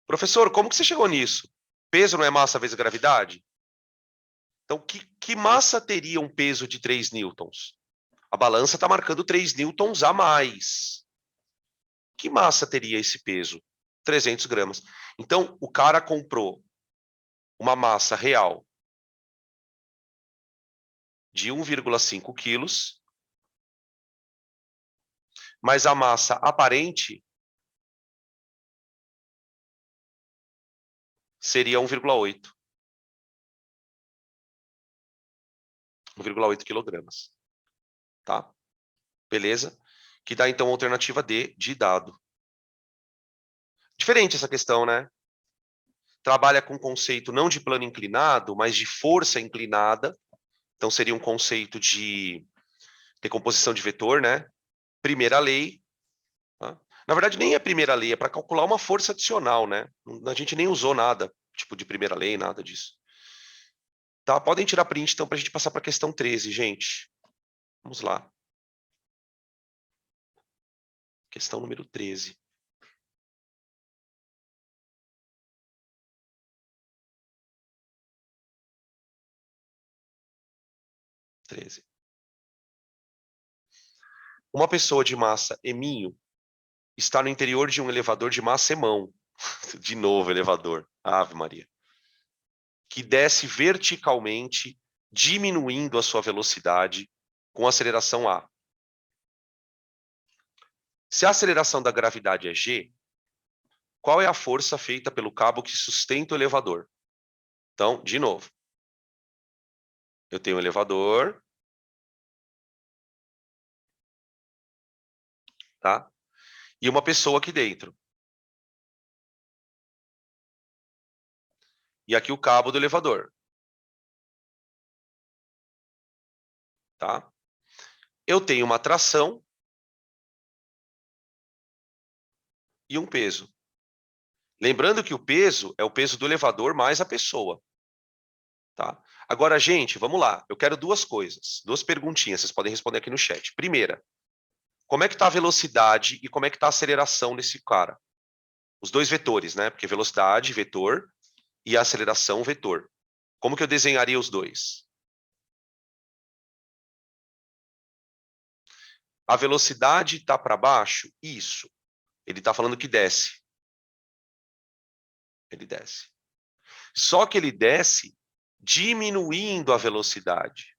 Professor, como que você chegou nisso? Peso não é massa vezes gravidade? Então, que massa teria um peso de 3 newtons? A balança está marcando 3 newtons a mais. Que massa teria esse peso? 300 gramas. Então, o cara comprou uma massa real de 1,5 quilos Mas a massa aparente seria 1,8. 1,8 quilogramas. Tá? Beleza? Que dá, então, a alternativa D de dado. Diferente essa questão, né? Trabalha com conceito não de plano inclinado, mas de força inclinada. Então, seria um conceito de decomposição de vetor, né? Primeira lei. Tá? Na verdade, nem é primeira lei, é para calcular uma força adicional, né? A gente nem usou nada, tipo de primeira lei, nada disso. Tá? Podem tirar print, então, para a gente passar para a questão 13, gente. Vamos lá. Questão número 13. 13. Uma pessoa de massa eminho está no interior de um elevador de massa emão. De novo, elevador. Ave Maria. Que desce verticalmente, diminuindo a sua velocidade com aceleração A. Se a aceleração da gravidade é G, qual é a força feita pelo cabo que sustenta o elevador? Então, de novo. Eu tenho um elevador, tá? E uma pessoa aqui dentro. E aqui o cabo do elevador. Tá? Eu tenho uma tração e um peso. Lembrando que o peso é o peso do elevador mais a pessoa. Tá? Agora, gente, vamos lá. Eu quero duas coisas, duas perguntinhas. Vocês podem responder aqui no chat. Primeira, como é que está a velocidade e como é que está a aceleração desse cara? Os dois vetores, né? Porque velocidade, vetor, e a aceleração, vetor. Como que eu desenharia os dois? A velocidade está para baixo? Isso. Ele está falando que desce. Ele desce. Só que ele desce diminuindo a velocidade.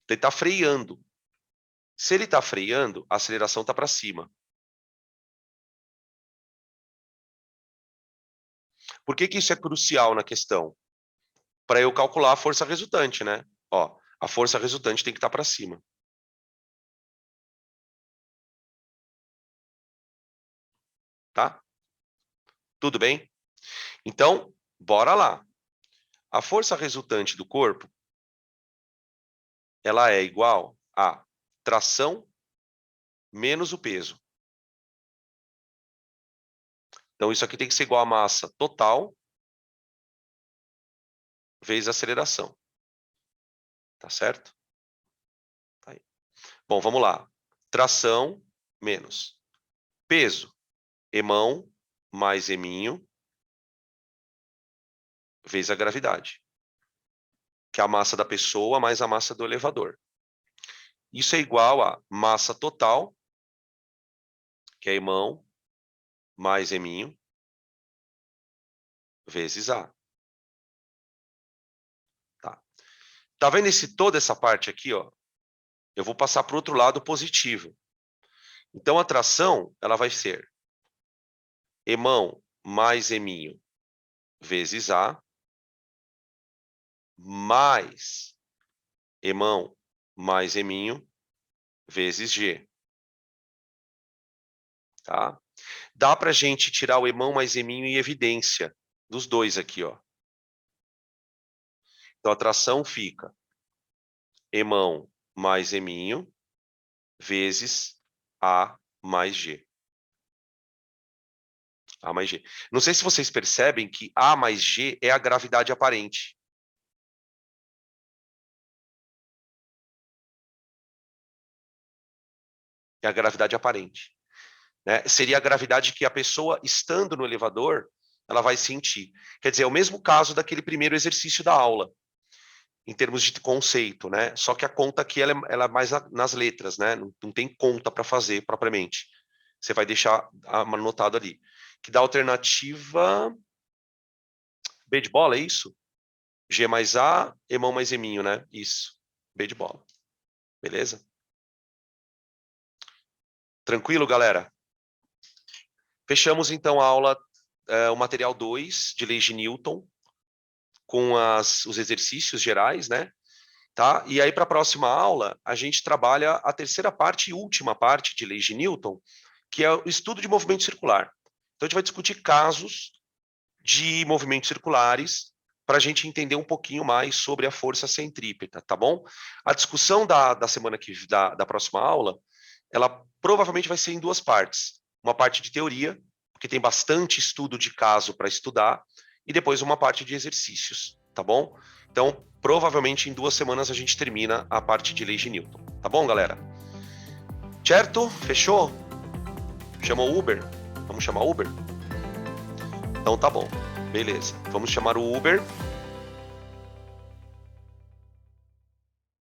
Ele está freando. Se ele está freando, a aceleração está para cima. Por que isso é crucial na questão? Para eu calcular a força resultante, né? Ó, a força resultante tem que estar para cima. Tá? Tudo bem? Então, bora lá. A força resultante do corpo, ela é igual a tração menos o peso. Então, isso aqui tem que ser igual a massa total vezes a aceleração. Tá certo? Tá aí. Bom, vamos lá. Tração menos peso. Emão mais eminho vezes a gravidade. Que é a massa da pessoa mais a massa do elevador. Isso é igual a massa total, que é emão mais eminho vezes A. Tá vendo toda essa parte aqui, ó? Eu vou passar para o outro lado positivo. Então, a tração, ela vai ser emão mais eminho vezes A, mais emão mais eminho vezes G. Tá? Dá para a gente tirar o emão mais eminho em evidência dos dois aqui, ó. Então, a tração fica emão mais eminho vezes A mais G. A mais G. Não sei se vocês percebem que A mais G é a gravidade aparente. É a gravidade aparente. Né? Seria a gravidade que a pessoa, estando no elevador, ela vai sentir. Quer dizer, é o mesmo caso daquele primeiro exercício da aula, em termos de conceito, né? Só que a conta aqui ela é mais nas letras, né? Não tem conta para fazer propriamente. Você vai deixar anotado ali. Que dá alternativa B de bola, é isso? G mais A, emão mais eminho, né? Isso. B de bola. Beleza? Tranquilo, galera? Fechamos, então, a aula, o material 2 de leis de Newton, com os exercícios gerais, né? Tá? E aí, para a próxima aula, a gente trabalha a terceira parte e última parte de leis de Newton, que é o estudo de movimento circular. Então, a gente vai discutir casos de movimentos circulares para a gente entender um pouquinho mais sobre a força centrípeta, tá bom? A discussão da semana da próxima aula, ela provavelmente vai ser em duas partes. Uma parte de teoria, porque tem bastante estudo de caso para estudar, e depois uma parte de exercícios, tá bom? Então, provavelmente em 2 semanas a gente termina a parte de leis de Newton, tá bom, galera? Certo? Fechou? Chamou o Uber? Vamos chamar o Uber? Então tá bom, beleza. Vamos chamar o Uber.